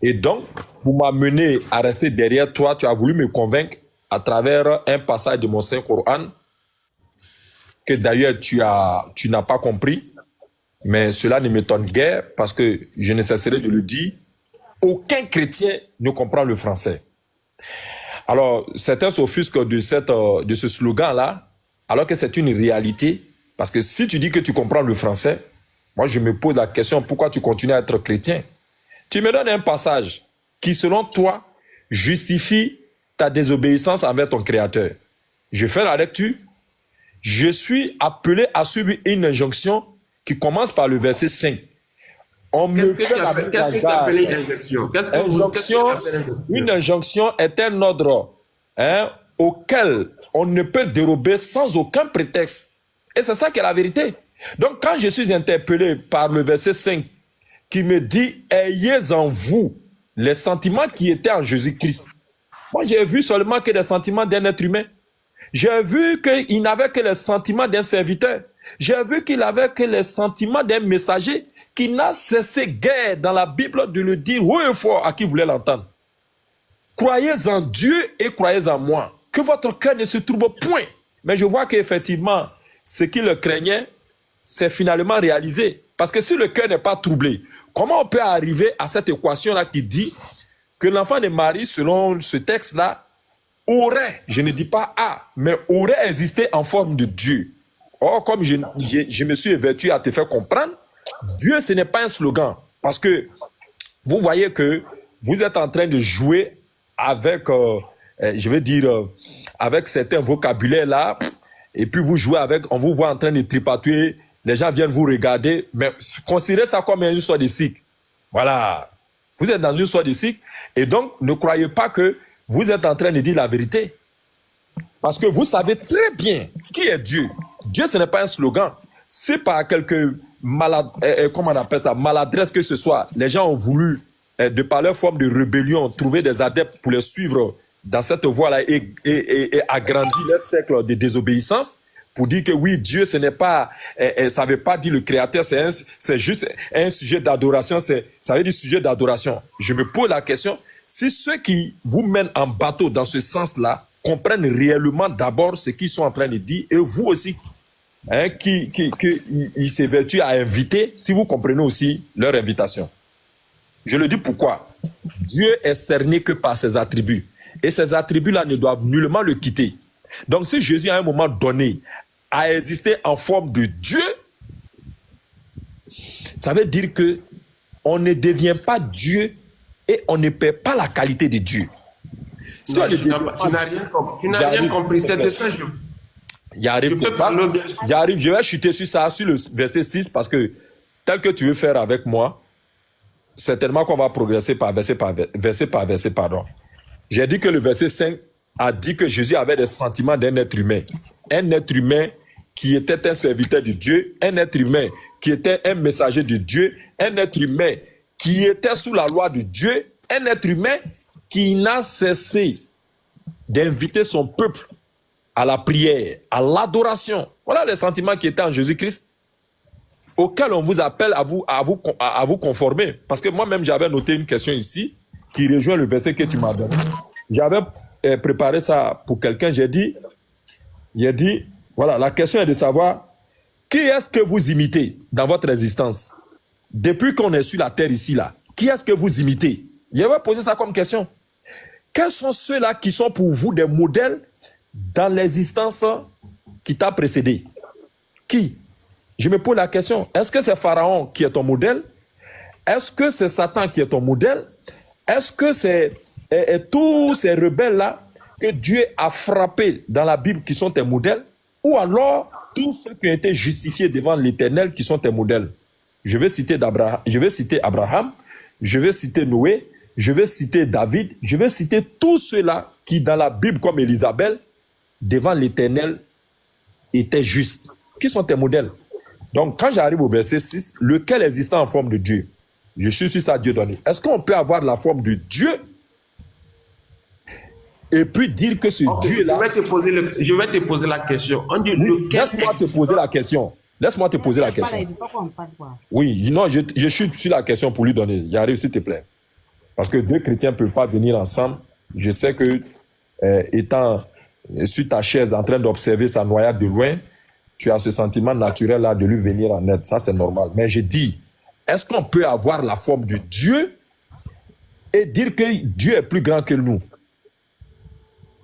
Et donc, pour m'amener à rester derrière toi, tu as voulu me convaincre à travers un passage de mon Saint-Coran que d'ailleurs tu n'as pas compris, mais cela ne m'étonne guère parce que je ne cesserai de le dire, aucun chrétien ne comprend le français. Alors, certains s'offusquent de ce slogan-là, alors que c'est une réalité, parce que si tu dis que tu comprends le français, moi je me pose la question, pourquoi tu continues à être chrétien? Tu me donnes un passage qui, selon toi, justifie ta désobéissance envers ton Créateur. Je fais la lecture. Je suis appelé à suivre une injonction qui commence par le verset 5. On me fait la mise en garde. Une injonction est un ordre auquel on ne peut dérober sans aucun prétexte. Et c'est ça qui est la vérité. Donc quand je suis interpellé par le verset 5 qui me dit « Ayez en vous les sentiments qui étaient en Jésus-Christ ». Moi, j'ai vu seulement que des sentiments d'un être humain. J'ai vu qu'il n'avait que les sentiments d'un serviteur. J'ai vu qu'il avait que les sentiments d'un messager qui n'a cessé guère dans la Bible de le dire haut et fort à qui voulait l'entendre. Croyez en Dieu et croyez en moi. Que votre cœur ne se trouble point. Mais je vois qu'effectivement, ce qui le craignait, c'est finalement réalisé. Parce que si le cœur n'est pas troublé, comment on peut arriver à cette équation-là qui dit que l'enfant de Marie, selon ce texte-là, aurait, je ne dis pas a, mais aurait existé en forme de Dieu. Or, comme je me suis évertué à te faire comprendre, Dieu, ce n'est pas un slogan. Parce que vous voyez que vous êtes en train de jouer avec, je vais dire, avec certains vocabulaires-là, et puis vous jouez avec, on vous voit en train de tripatouiller, les gens viennent vous regarder, mais considérez ça comme une sorte de cycle. Voilà. Vous êtes dans une sorte de cycle, et donc ne croyez pas que vous êtes en train de dire la vérité. Parce que vous savez très bien qui est Dieu. Dieu, ce n'est pas un slogan. C'est par quelque comment on appelle ça, maladresse que ce soit. Les gens ont voulu, de par leur forme de rébellion, trouver des adeptes pour les suivre dans cette voie-là et agrandir leur cercle de désobéissance pour dire que oui, Dieu, ce n'est pas, ça ne veut pas dire le Créateur, c'est juste un sujet d'adoration, ça veut dire sujet d'adoration. Je me pose la question, si ceux qui vous mènent en bateau dans ce sens-là comprennent réellement d'abord ce qu'ils sont en train de dire, et vous aussi, qui s'évertuent à inviter, si vous comprenez aussi leur invitation. Je le dis pourquoi. Dieu est cerné que par ses attributs. Et ces attributs-là ne doivent nullement le quitter. Donc si Jésus à un moment donné a existé en forme de Dieu, ça veut dire que on ne devient pas Dieu et on ne perd pas la qualité de Dieu. Si non, tu n'as rien compris. C'est de ça que j'arrive, je vais chuter sur ça, sur le verset 6, parce que tel que tu veux faire avec moi, certainement qu'on va progresser par verset par verset, pardon. J'ai dit que le verset 5 a dit que Jésus avait des sentiments d'un être humain. Un être humain qui était un serviteur de Dieu, un être humain qui était un messager de Dieu, un être humain qui était sous la loi de Dieu, un être humain qui n'a cessé d'inviter son peuple à la prière, à l'adoration. Voilà les sentiments qui étaient en Jésus-Christ, auxquels on vous appelle à vous conformer. Parce que moi-même, j'avais noté une question ici, qui rejoint le verset que tu m'as donné. J'avais préparé ça pour quelqu'un, j'ai dit, voilà, la question est de savoir, qui est-ce que vous imitez dans votre existence? Depuis qu'on est sur la terre ici, là, qui est-ce que vous imitez? J'avais posé ça comme question. Quels sont ceux-là qui sont pour vous des modèles dans l'existence qui t'a précédé? Qui? Je me pose la question. Est-ce que c'est Pharaon qui est ton modèle? Est-ce que c'est Satan qui est ton modèle? Est-ce que c'est tous ces rebelles-là que Dieu a frappés dans la Bible qui sont tes modèles? Ou alors tous ceux qui ont été justifiés devant l'Éternel qui sont tes modèles? Je vais citer Abraham, je vais citer Noé, je vais citer David, je vais citer tous ceux-là qui dans la Bible comme Élisabeth, devant l'Éternel, étaient justes. Qui sont tes modèles? Donc quand j'arrive au verset 6, lequel existant en forme de Dieu? Je suis sur ça, Dieu donné. Est-ce qu'on peut avoir la forme de Dieu et puis dire que ce Ok, Dieu-là... je vais te poser la question. On dit Oui, lequel laisse-moi te poser la question. Laisse-moi te poser la question. Oui, non, je chute sur la question pour lui donner. Y arrive, s'il te plaît. Parce que deux chrétiens ne peuvent pas venir ensemble. Je sais que, étant sur ta chaise en train d'observer sa noyade de loin, tu as ce sentiment naturel là de lui venir en aide. Ça, c'est normal. Mais je dis, est-ce qu'on peut avoir la forme de Dieu et dire que Dieu est plus grand que nous?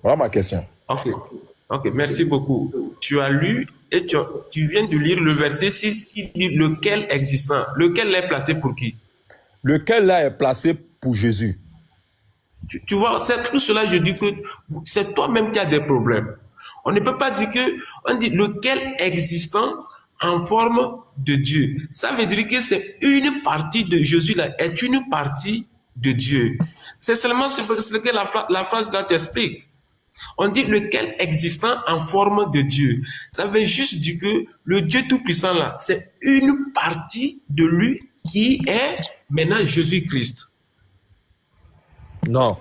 Voilà ma question. Ok, merci beaucoup. Tu as lu et tu viens de lire le verset 6 qui dit lequel existant. Lequel est placé pour qui? Lequel là est placé pour Jésus? Tu vois, c'est tout cela, je dis que c'est toi-même qui as des problèmes. On ne peut pas dire que, on dit lequel existant en forme de Dieu. Ça veut dire que c'est une partie de Jésus là, est une partie de Dieu. C'est seulement ce que la phrase là t'explique. On dit lequel existant en forme de Dieu. Ça veut juste dire que le Dieu Tout-Puissant là, c'est une partie de lui qui est maintenant Jésus-Christ. Non.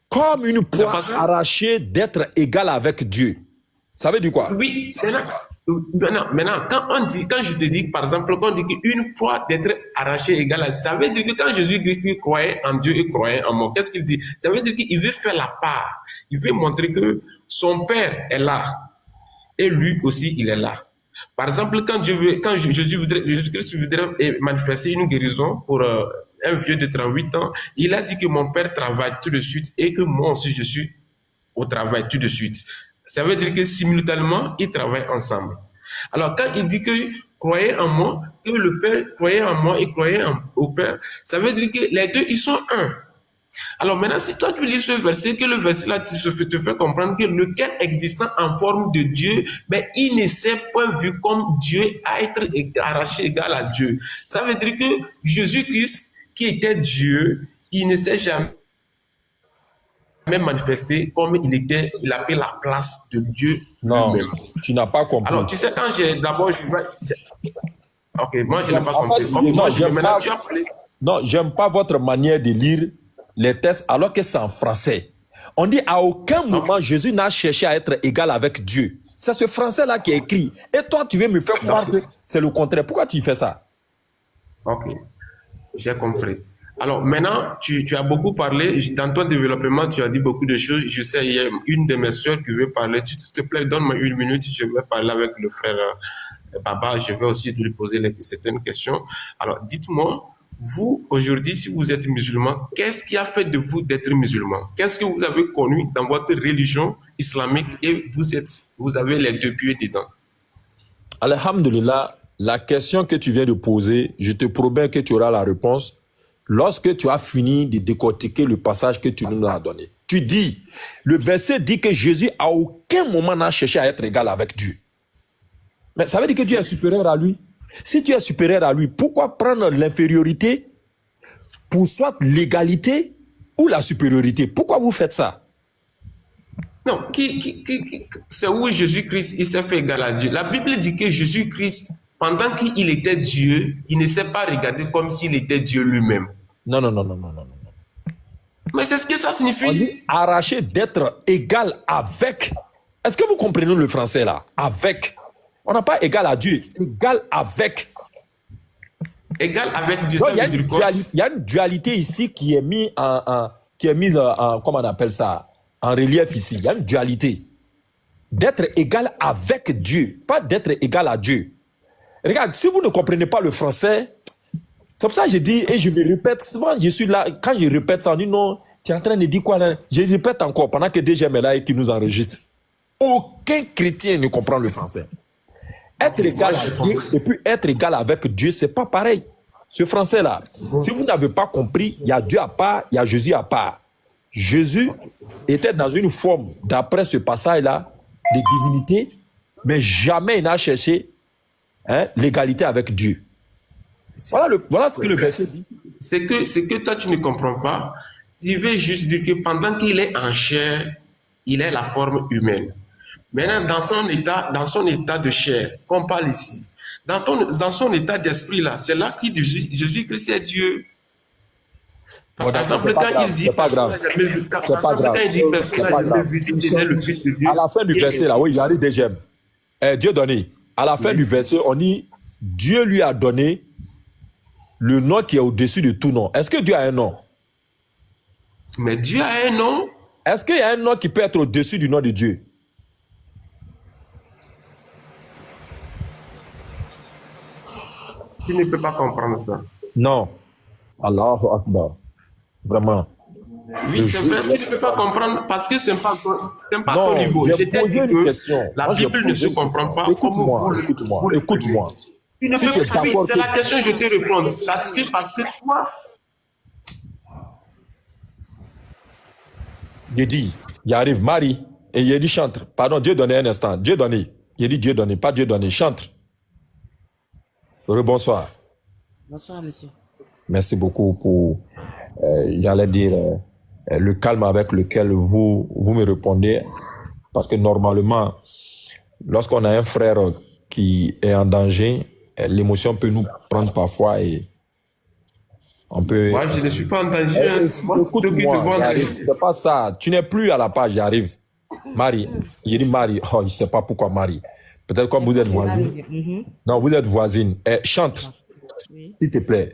Comme une poire arrachée d'être égal avec Dieu. Ça veut dire quoi? Oui, maintenant, quand je te dis, par exemple, quand on dit qu'une poire d'être arrachée égale à, ça veut dire que quand Jésus-Christ croyait en Dieu et croyait en moi, qu'est-ce qu'il dit? Ça veut dire qu'il veut faire la part. Il veut montrer que son Père est là. Et lui aussi, il est là. Par exemple, quand Jésus-Christ voudrait manifester une guérison pour un vieux de 38 ans, il a dit que mon Père travaille tout de suite et que moi aussi, je suis au travail tout de suite. Ça veut dire que simultanément, ils travaillent ensemble. Alors, quand il dit que croyez en moi, que le Père croyait en moi et croyait au Père, ça veut dire que les deux, ils sont un. Alors maintenant, si toi tu lis ce verset, que le verset là te fait comprendre que lequel existant en forme de Dieu, mais il ne s'est point vu comme Dieu à être arraché égal à Dieu. Ça veut dire que Jésus-Christ, qui était Dieu, il ne s'est jamais manifesté comme il a pris la place de Dieu non, lui-même. Tu n'as pas compris. Alors tu sais, quand ok, moi je n'ai pas compris. Non, j'aime pas votre manière de lire les textes alors que c'est en français. On dit à aucun moment Jésus n'a cherché à être égal avec Dieu. C'est ce français-là qui est écrit. Et toi, tu veux me faire croire que c'est le contraire. Pourquoi tu fais ça? Ok, j'ai compris. Alors maintenant, tu as beaucoup parlé. Dans ton développement, tu as dit beaucoup de choses. Je sais, il y a une de mes soeurs qui veut parler. S'il te plaît, donne-moi une minute. Je vais parler avec le frère Baba. Je vais aussi lui poser certaines questions. Alors, dites-moi, vous, aujourd'hui, si vous êtes musulman, qu'est-ce qui a fait de vous d'être musulman? Qu'est-ce que vous avez connu dans votre religion islamique et vous avez les deux pieds dedans? Alhamdulillah, la question que tu viens de poser, je te promets que tu auras la réponse lorsque tu as fini de décortiquer le passage que tu nous as donné. Tu dis, le verset dit que Jésus à aucun moment n'a cherché à être égal avec Dieu. Mais ça veut dire que Dieu est supérieur à lui. Si tu es supérieur à lui, pourquoi prendre l'infériorité pour soit l'égalité ou la supériorité? Pourquoi vous faites ça? Non, c'est où Jésus-Christ il s'est fait égal à Dieu. La Bible dit que Jésus-Christ, pendant qu'il était Dieu, il ne s'est pas regardé comme s'il était Dieu lui-même. Non. Mais c'est ce que ça signifie. On dit arracher d'être égal avec. Est-ce que vous comprenez le français là? Avec. On n'a pas égal à Dieu, égal avec. Égal avec Dieu. Il y a une dualité ici qui est mise en comment on appelle ça, en relief ici. Il y a une dualité. D'être égal avec Dieu, pas d'être égal à Dieu. Regarde, si vous ne comprenez pas le français, c'est pour ça que je dis, et je me répète, souvent je suis là, quand je répète ça, on dit non, tu es en train de dire quoi là? Je répète encore pendant que DGM est là et qui nous enregistre. Aucun chrétien ne comprend le français. Être égal à Dieu et puis être égal avec Dieu, c'est pas pareil. Ce français-là, si vous n'avez pas compris, il y a Dieu à part, il y a Jésus à part. Jésus était dans une forme, d'après ce passage-là, de divinité, mais jamais il n'a cherché l'égalité avec Dieu. Voilà ce que le verset dit. C'est que toi, tu ne comprends pas. Il veut juste dire que pendant qu'il est en chair, il est la forme humaine. Maintenant, dans son état de chair, qu'on parle ici, dans son état d'esprit là, c'est là que Jésus-Christ est Dieu. Par Mon enfant, exemple, c'est pas quand grave. il dit C'est pas grave. personne n'a jamais vu, par C'est pas exemple, grave. quand il dit personne C'est n'a pas jamais grave. vu si c'était le Fils de Dieu. À la fin du verset, là, oui, il y a des j'aime. Dieu donné. À la fin du verset, on dit Dieu lui a donné le nom qui est au-dessus de tout nom. Est-ce que Dieu a un nom? Mais Dieu a un nom. Est-ce qu'il y a un nom qui peut être au-dessus du nom de Dieu? Tu ne peux pas comprendre ça. Non. Allahu Akbar. Vraiment. Oui, c'est vrai, tu ne peux pas comprendre parce que ce n'est pas ton niveau. J'ai Je t'ai posé dit une que question. la Moi, j'ai Bible ne posé se une comprend question. pas. Écoute-moi. Tu ne Si peux tu es pas. d'accord C'est la question que je te réponds. Parce que toi, j'ai dit, il arrive Marie, et il a dit chante. Pardon, Dieu donné un instant. Dieu donné. Il a dit Dieu donné, pas Dieu donné. Chante. Rebonsoir. Bonsoir, monsieur. Merci beaucoup pour, j'allais dire, le calme avec lequel vous me répondez. Parce que normalement, lorsqu'on a un frère qui est en danger, l'émotion peut nous prendre parfois et on peut... moi, je ne suis pas en danger. Écoute-moi, j'arrive. C'est pas ça. Tu n'es plus à la page, j'arrive. Marie, il dit Marie. Oh, je ne sais pas pourquoi Marie. Peut-être comme vous êtes voisine. Non, vous êtes voisine. Chante, s'il te plaît.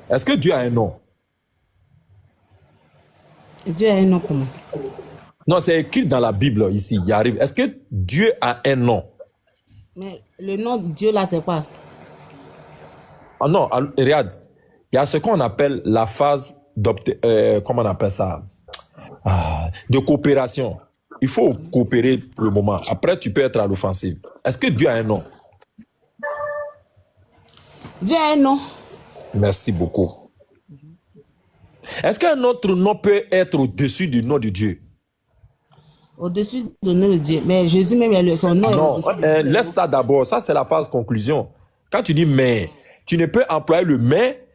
Est-ce que Dieu a un nom? Dieu a un nom comment? Non, c'est écrit dans la Bible ici, il arrive. Est-ce que Dieu a un nom? Mais le nom de Dieu là, c'est quoi? Ah non, regarde, il y a ce qu'on appelle la phase comment on appelle ça? De coopération. Il faut coopérer pour le moment. Après, tu peux être à l'offensive. Est-ce que Dieu a un nom? Dieu a un nom. Merci beaucoup. Est-ce qu'un autre nom peut être au-dessus du nom de Dieu? Au-dessus du nom de Dieu. Mais Jésus même, son nom. Non, laisse ça d'abord. Ça, c'est la phase conclusion. Quand tu dis mais, tu ne peux employer le mais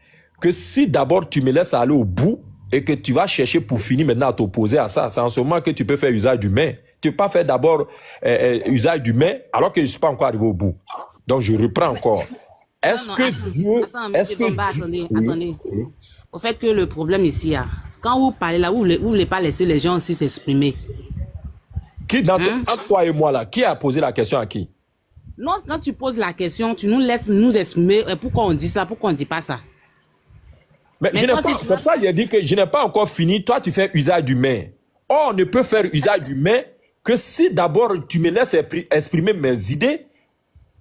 que si d'abord tu me laisses aller au bout et que tu vas chercher pour finir maintenant à t'opposer à ça. C'est en ce moment que tu peux faire usage du mais. Tu ne peux pas faire d'abord usage du mais alors que je ne suis pas encore arrivé au bout. Donc, je reprends encore. Est-ce que Dieu... Est-ce que Attendez. Au fait que le problème ici, quand vous parlez là, vous voulez pas laisser les gens aussi s'exprimer. Qui, entre toi et moi là, qui a posé la question à qui? Non, quand tu poses la question, tu nous laisses nous exprimer pourquoi on dit ça, pourquoi on ne dit pas ça. Mais je n'ai pas, c'est ça, il a dit que je n'ai pas encore fini, toi tu fais usage du mais. Or, on ne peut faire usage du mais que si d'abord tu me laisses exprimer mes idées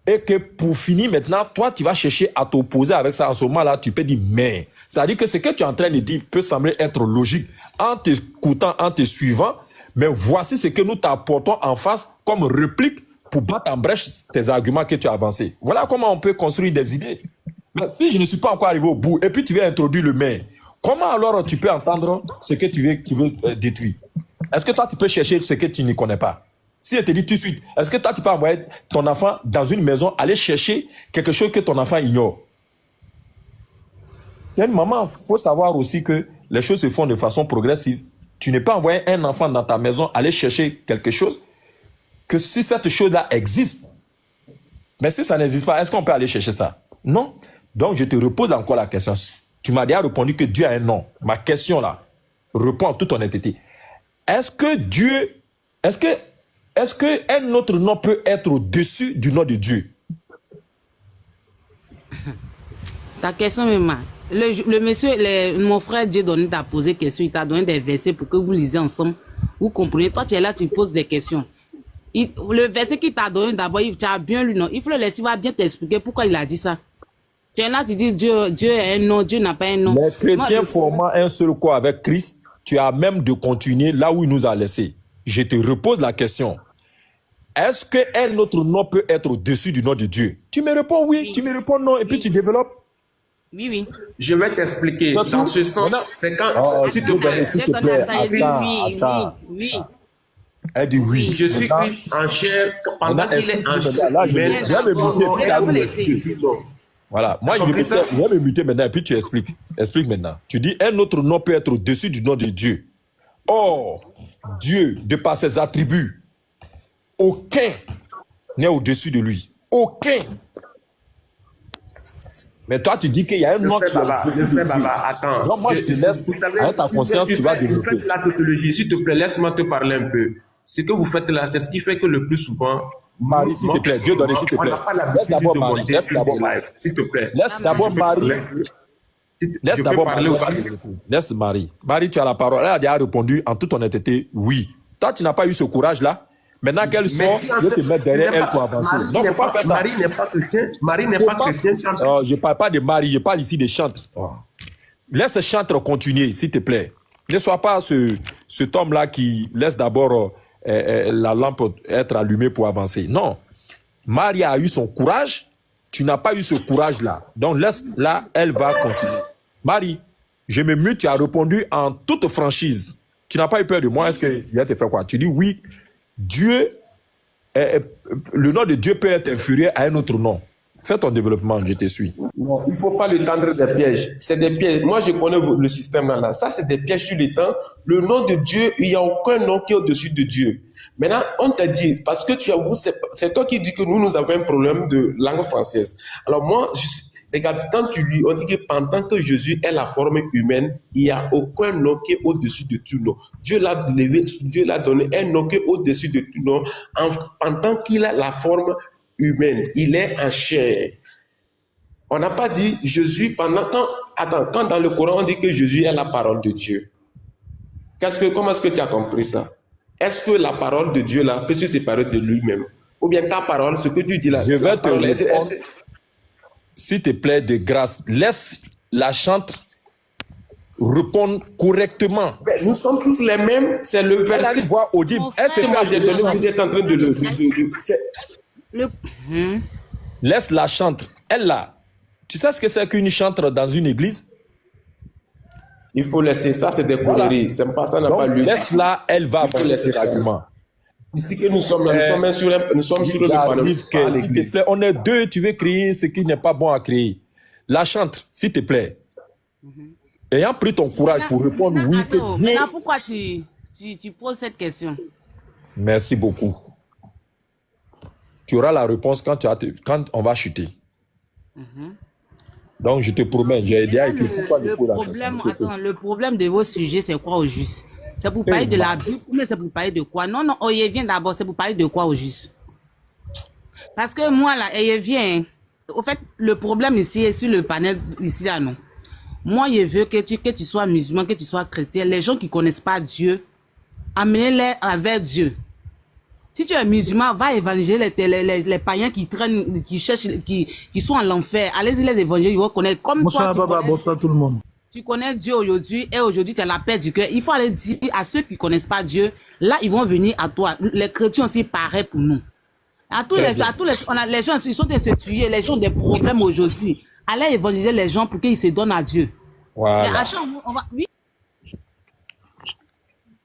et que pour finir maintenant, toi tu vas chercher à t'opposer avec ça. En ce moment-là, tu peux dire mais. C'est-à-dire que ce que tu es en train de dire peut sembler être logique en t'écoutant, en te suivant, mais voici ce que nous t'apportons en face comme réplique pour battre en brèche tes arguments que tu as avancés. Voilà comment on peut construire des idées. Mais si je ne suis pas encore arrivé au bout et puis tu veux introduire le mais, comment alors tu peux entendre ce que tu veux détruire? Est-ce que toi tu peux chercher ce que tu ne connais pas? Si elle te dit tout de suite, est-ce que toi tu peux envoyer ton enfant dans une maison aller chercher quelque chose que ton enfant ignore? Il y a une maman, il faut savoir aussi que les choses se font de façon progressive. Tu n'es pas envoyer un enfant dans ta maison aller chercher quelque chose que si cette chose-là existe. Mais si ça n'existe pas, est-ce qu'on peut aller chercher ça? Non. Donc, je te repose encore la question. Tu m'as déjà répondu que Dieu a un nom. Ma question là, réponds en toute honnêteté. Est-ce que un autre nom peut être au-dessus du nom de Dieu? Ta question, maman. Le monsieur, mon frère Dieu donné t'a posé question, il t'a donné des versets pour que vous lisez ensemble. Vous comprenez? Toi, tu es là, tu poses des questions. Le verset qu'il t'a donné d'abord, tu as bien lu, non? Il faut le laisser, il va bien t'expliquer pourquoi il a dit ça. Tu es là, tu dis Dieu a un nom, Dieu n'a pas un nom. Les chrétiens formant un seul corps avec Christ, tu as même de continuer là où il nous a laissés. Je te repose la question. Est-ce qu'un autre nom peut être au-dessus du nom de Dieu? Tu me réponds oui, tu me réponds non, et puis tu développes. Oui. Je vais t'expliquer. Dans ce sens, c'est quand... S'il te plaît, attends. Oui. Elle dit oui. Je suis Christ en chair pendant qu'il est en chair. Là, je vais me muter. Voilà. Moi, je vais me muter maintenant et puis tu expliques. Explique maintenant. Tu dis un autre nom peut être au-dessus du nom de Dieu. Or, Dieu, de par ses attributs, aucun n'est au-dessus de lui. Aucun. Mais toi, tu dis qu'il y a un nom qui est au-dessus de Dieu. Attends. Donc moi, je te laisse, Vous savez, avec ta conscience, tu vas vous développer. faites la tautologie. S'il te plaît, laisse-moi te parler un peu. Ce que vous faites là, c'est ce qui fait que le plus souvent... Marie, s'il te plaît, Dieu donne, s'il te plaît. Laisse d'abord Marie, laisse d'abord Marie. S'il te plaît. Laisse d'abord Marie. Laisse d'abord Marie. Laisse Marie. Marie, tu as la parole. Elle a déjà répondu en toute honnêteté, oui. Toi, tu n'as pas eu ce courage-là. Maintenant qu'elle sort, je vais te mettre derrière elle pour avancer. Non, il ne faut pas faire ça. Marie n'est pas chrétienne. Marie n'est pas chrétienne. Oh, je ne parle pas de Marie, je parle ici des chantres. Oh. Laisse ce chantre continuer, s'il te plaît. Ne sois pas cet homme-là qui laisse d'abord la lampe être allumée pour avancer. Non. Marie a eu son courage. Tu n'as pas eu ce courage-là. Donc laisse-la, elle va continuer. Marie, je me mute, tu as répondu en toute franchise. Tu n'as pas eu peur de moi. Est-ce qu'il va te faire quoi? Tu dis oui. Dieu, le nom de Dieu peut être inférieur à un autre nom. Fais ton développement, je te suis. Non, il ne faut pas le tendre des pièges. C'est des pièges. Moi, je connais le système là. Ça, c'est des pièges sur le temps. Le nom de Dieu, il n'y a aucun nom qui est au-dessus de Dieu. Maintenant, on t'a dit, parce que tu avoues, c'est toi qui dis que nous avons un problème de langue française. Alors moi, regarde, quand tu lis, on dit que pendant que Jésus est la forme humaine, il n'y a aucun nom qui est au-dessus de tout nom. Dieu l'a levé, Dieu l'a donné un nom qui est au-dessus de tout nom, pendant qu'il a la forme humaine. Il est en chair. On n'a pas dit Jésus pendant... Quand dans le Coran, on dit que Jésus est la parole de Dieu. Comment est-ce que tu as compris ça? Est-ce que la parole de Dieu là peut se séparer de lui-même? Ou bien ta parole, ce que tu dis là... Je vais te répondre. S'il te plaît, de grâce, laisse la chantre répondre correctement. Mais nous sommes tous les mêmes, c'est le verset. Est-ce que moi j'ai donné, vous êtes en train de le... Laisse la chantre. Elle là. Tu sais ce que c'est qu'une chantre dans une église? Il faut laisser ça, c'est des conneries. Voilà. C'est pas ça, n'a pas lieu. Laisse-la, elle va avancer ses arguments. Ici que nous sommes là, nous sommes sur le panneau. S'il te plaît, on est deux, tu veux créer ce qui n'est pas bon à créer. La chantre, s'il te plaît. Ayant pris ton courage pour répondre oui, que Dieu... Maintenant, pourquoi tu poses cette question? Merci beaucoup. Tu auras la réponse quand on va chuter. Donc, je te promets, j'ai déjà écrit pourquoi je pose la question. Le problème de vos sujets, c'est quoi au juste? C'est pour parler de la Bible, mais c'est pour parler de quoi? Non, Oye vient d'abord, c'est pour parler de quoi au juste? Parce que moi, là, Oye vient, au fait, le problème ici, sur le panel, ici, là, non. Moi, je veux que tu sois musulman, que tu sois chrétien, les gens qui ne connaissent pas Dieu, amenez-les avec Dieu. Si tu es musulman, va évangéliser les païens qui traînent, qui cherchent, qui sont en l'enfer. Allez-y les évangéliser, ils vont connaître. Comme bonsoir, toi, Baba, bonsoir tout le monde. Tu connais Dieu aujourd'hui et aujourd'hui tu as la paix du cœur. Il faut aller dire à ceux qui ne connaissent pas Dieu, là ils vont venir à toi. Les chrétiens aussi pareil pour nous. Les gens, ils sont de se tuer, les gens ont des problèmes aujourd'hui. Allez évangéliser les gens pour qu'ils se donnent à Dieu. Voilà. Mais à chaque moment, oui.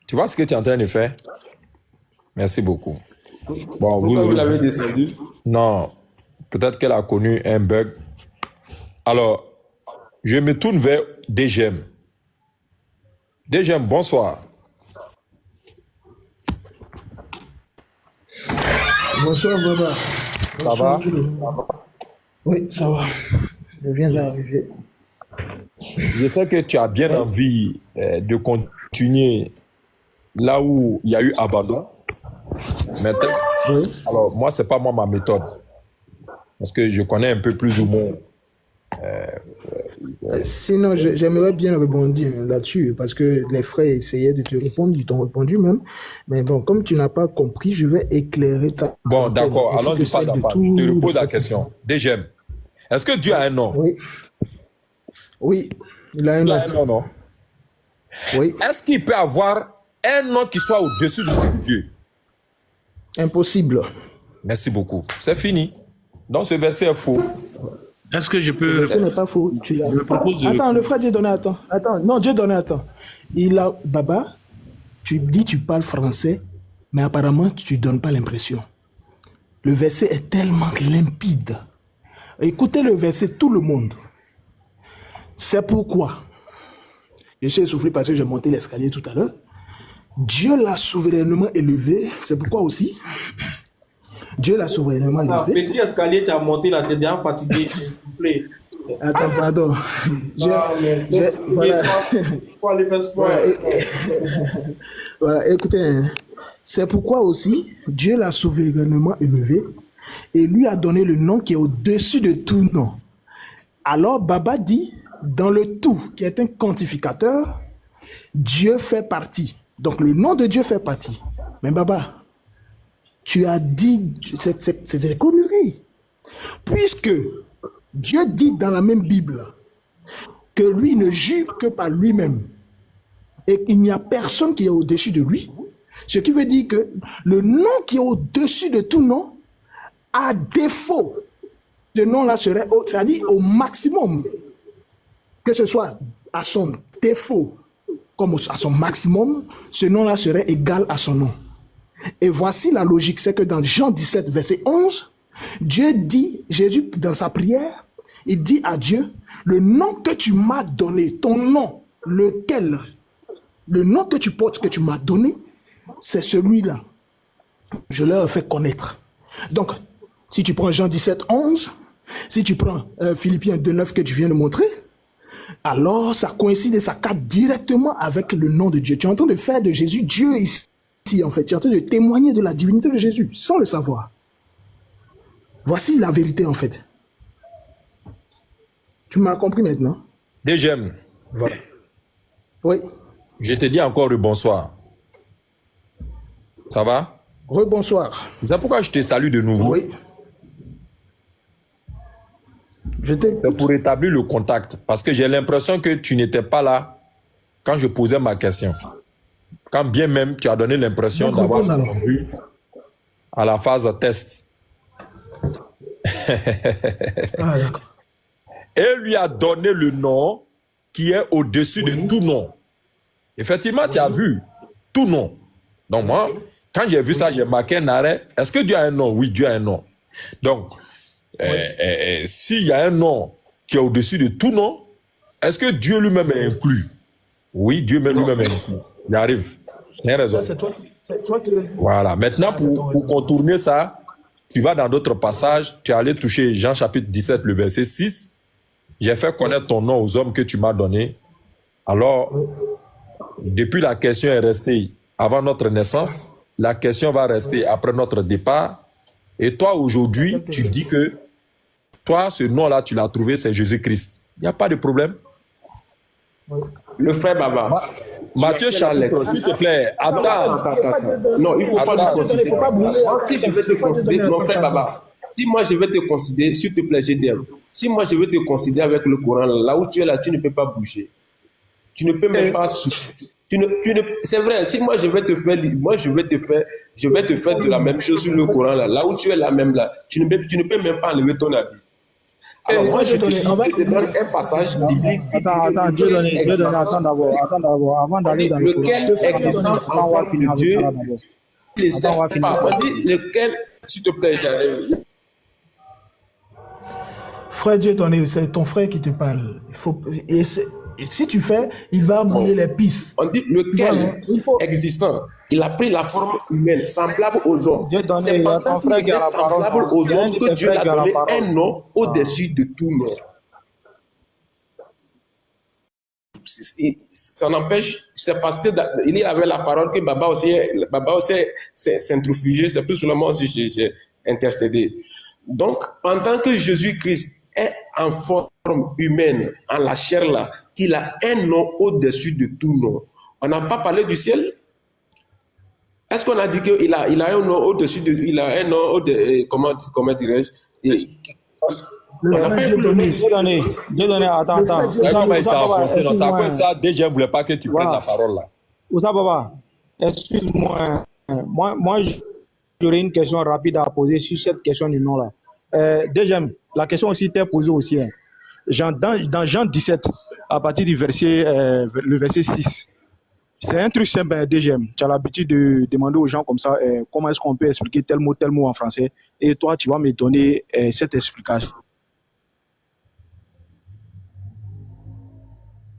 Tu vois ce que tu es en train de faire? Merci beaucoup. Bon, vous l'avez descendu? Non. Peut-être qu'elle a connu un bug. Alors, je me tourne vers DGM. DGM, bonsoir. Bonsoir, Baba. Ça va? Oui, ça va. Je viens d'arriver. Je sais que tu as bien envie de continuer là où il y a eu abandon. Maintenant, alors moi, c'est pas moi ma méthode. Parce que je connais un peu plus ou moins. Sinon, j'aimerais bien rebondir là-dessus, parce que les frères essayaient de te répondre, ils t'ont répondu même. Mais bon, comme tu n'as pas compris, je vais éclairer ta... Bon, d'accord, allons-y pas d'abord. Je te repose la question. DGM, est-ce que Dieu a un nom? Oui, il a un nom. Non. Oui. Est-ce qu'il peut avoir un nom qui soit au-dessus de Dieu? Impossible. Merci beaucoup. C'est fini. Donc ce verset est faux. Est-ce que je peux... Ce n'est pas faux. Je propose de... Attends, le frère Dieu donné, attends. Non, Dieu donné, attends. Baba, tu dis tu parles français, mais apparemment tu ne donnes pas l'impression. Le verset est tellement limpide. Écoutez le verset, tout le monde. C'est pourquoi, je suis essoufflé parce que j'ai monté l'escalier tout à l'heure, Dieu l'a souverainement élevé. C'est pourquoi aussi, Dieu l'a souverainement élevé. Petit escalier, tu as monté là, tu es déjà fatigué, s'il vous plaît. Attends, pardon. Voilà. Voilà, voilà, écoutez, hein. C'est pourquoi aussi Dieu l'a souverainement élevé et lui a donné le nom qui est au-dessus de tout nom. Alors Baba dit, dans le tout, qui est un quantificateur, Dieu fait partie. Donc le nom de Dieu fait partie. Mais Baba, tu as dit, c'est des conneries. Puisque Dieu dit dans la même Bible que lui ne jure que par lui-même et qu'il n'y a personne qui est au-dessus de lui, ce qui veut dire que le nom qui est au-dessus de tout nom, à défaut, ce nom-là serait, c'est-à-dire au maximum, que ce soit à son défaut comme à son maximum, ce nom-là serait égal à son nom. Et voici la logique, c'est que dans Jean 17, verset 11, Dieu dit, Jésus, dans sa prière, il dit à Dieu, le nom que tu m'as donné, ton nom, lequel, le nom que tu portes, que tu m'as donné, c'est celui-là. Je leur ai fait connaître. Donc, si tu prends Jean 17, 11, si tu prends Philippiens 2, 9 que tu viens de montrer, alors ça coïncide et ça cadre directement avec le nom de Dieu. Tu es en train de faire de Jésus Dieu ici, en fait. Tu es en train de témoigner de la divinité de Jésus, sans le savoir. Voici la vérité, en fait. Tu m'as compris maintenant? DGM. Voilà. Oui. Je te dis encore le bonsoir. Ça va? Rebonsoir. C'est pourquoi je te salue de nouveau. Oui. C'est pour établir le contact. Parce que j'ai l'impression que tu n'étais pas là quand je posais ma question. Quand bien même tu as donné l'impression d'avoir vu à la phase test. Ah, d'accord. Et lui a donné le nom qui est au-dessus de tout nom. Effectivement, tu as vu tout nom. Donc moi, quand j'ai vu ça, j'ai marqué un arrêt. Est-ce que Dieu a un nom? Oui, Dieu a un nom. Donc, s'il y a un nom qui est au-dessus de tout nom, est-ce que Dieu lui-même est inclus? Oui, Dieu lui-même est inclus. Il arrive. Il y a raison. C'est toi qui... Voilà. Maintenant, pour contourner ça, tu vas dans d'autres passages. Tu es allé toucher Jean chapitre 17, le verset 6. J'ai fait connaître ton nom aux hommes que tu m'as donnés. Alors, depuis la question est restée avant notre naissance, la question va rester après notre départ. Et toi, aujourd'hui, tu dis que toi, ce nom-là, tu l'as trouvé, c'est Jésus-Christ. Il n'y a pas de problème. Le frère Baba. Matthieu chapitre, s'il te plaît. Attends. Non, il ne faut pas nous considérer. Si je vais te considérer, mon frère Baba, si moi je vais te considérer, s'il te plaît, GDM, si moi je vais te considérer avec le Coran, là où tu es là, tu ne peux pas bouger. Tu ne peux même pas... c'est vrai, si moi je vais te faire, je vais te faire de la même chose sur le Coran, là où tu es là même là, tu ne peux même pas enlever ton habit. Alors moi je te donne un passage biblique. Attends, Dieu donne, attends d'abord, avant d'aller dans lequel existant en forme de Dieu, les pas, on dit lequel, s'il te plaît, j'arrive. Frère Dieu donné, c'est ton frère qui te parle. Il faut, et si tu fais, il va brouiller les pistes. On dit lequel existant. Il a pris la forme humaine, semblable aux hommes. C'est pendant qu'il est semblable aux hommes que Dieu a donné un nom au-dessus de tout nom. Ça n'empêche, c'est parce qu'il y avait la parole que Baba aussi s'introfugeait, c'est plus seulement si j'ai intercédé. Donc, pendant que Jésus-Christ est en forme humaine, en la chair là, qu'il a un nom au-dessus de tout nom. On n'a pas parlé du ciel? Est-ce qu'on a dit qu'il a un nom au-dessus de... Il a un nom au-dessus... Comment dirais-je? Le frère Dieu donné, attends. Comment il s'est enfoncé dans ça? Comme ça, déjà, je ne voulais pas que tu prennes la parole là. Ousa Baba, excuse-moi. Moi, j'aurais une question rapide à poser sur cette question du nom là. Déjà, la question aussi t'est posée aussi. Hein. Dans Jean 17, à partir du le verset 6, c'est un truc simple, DGM. Tu as l'habitude de demander aux gens comme ça comment est-ce qu'on peut expliquer tel mot en français. Et toi, tu vas me donner cette explication.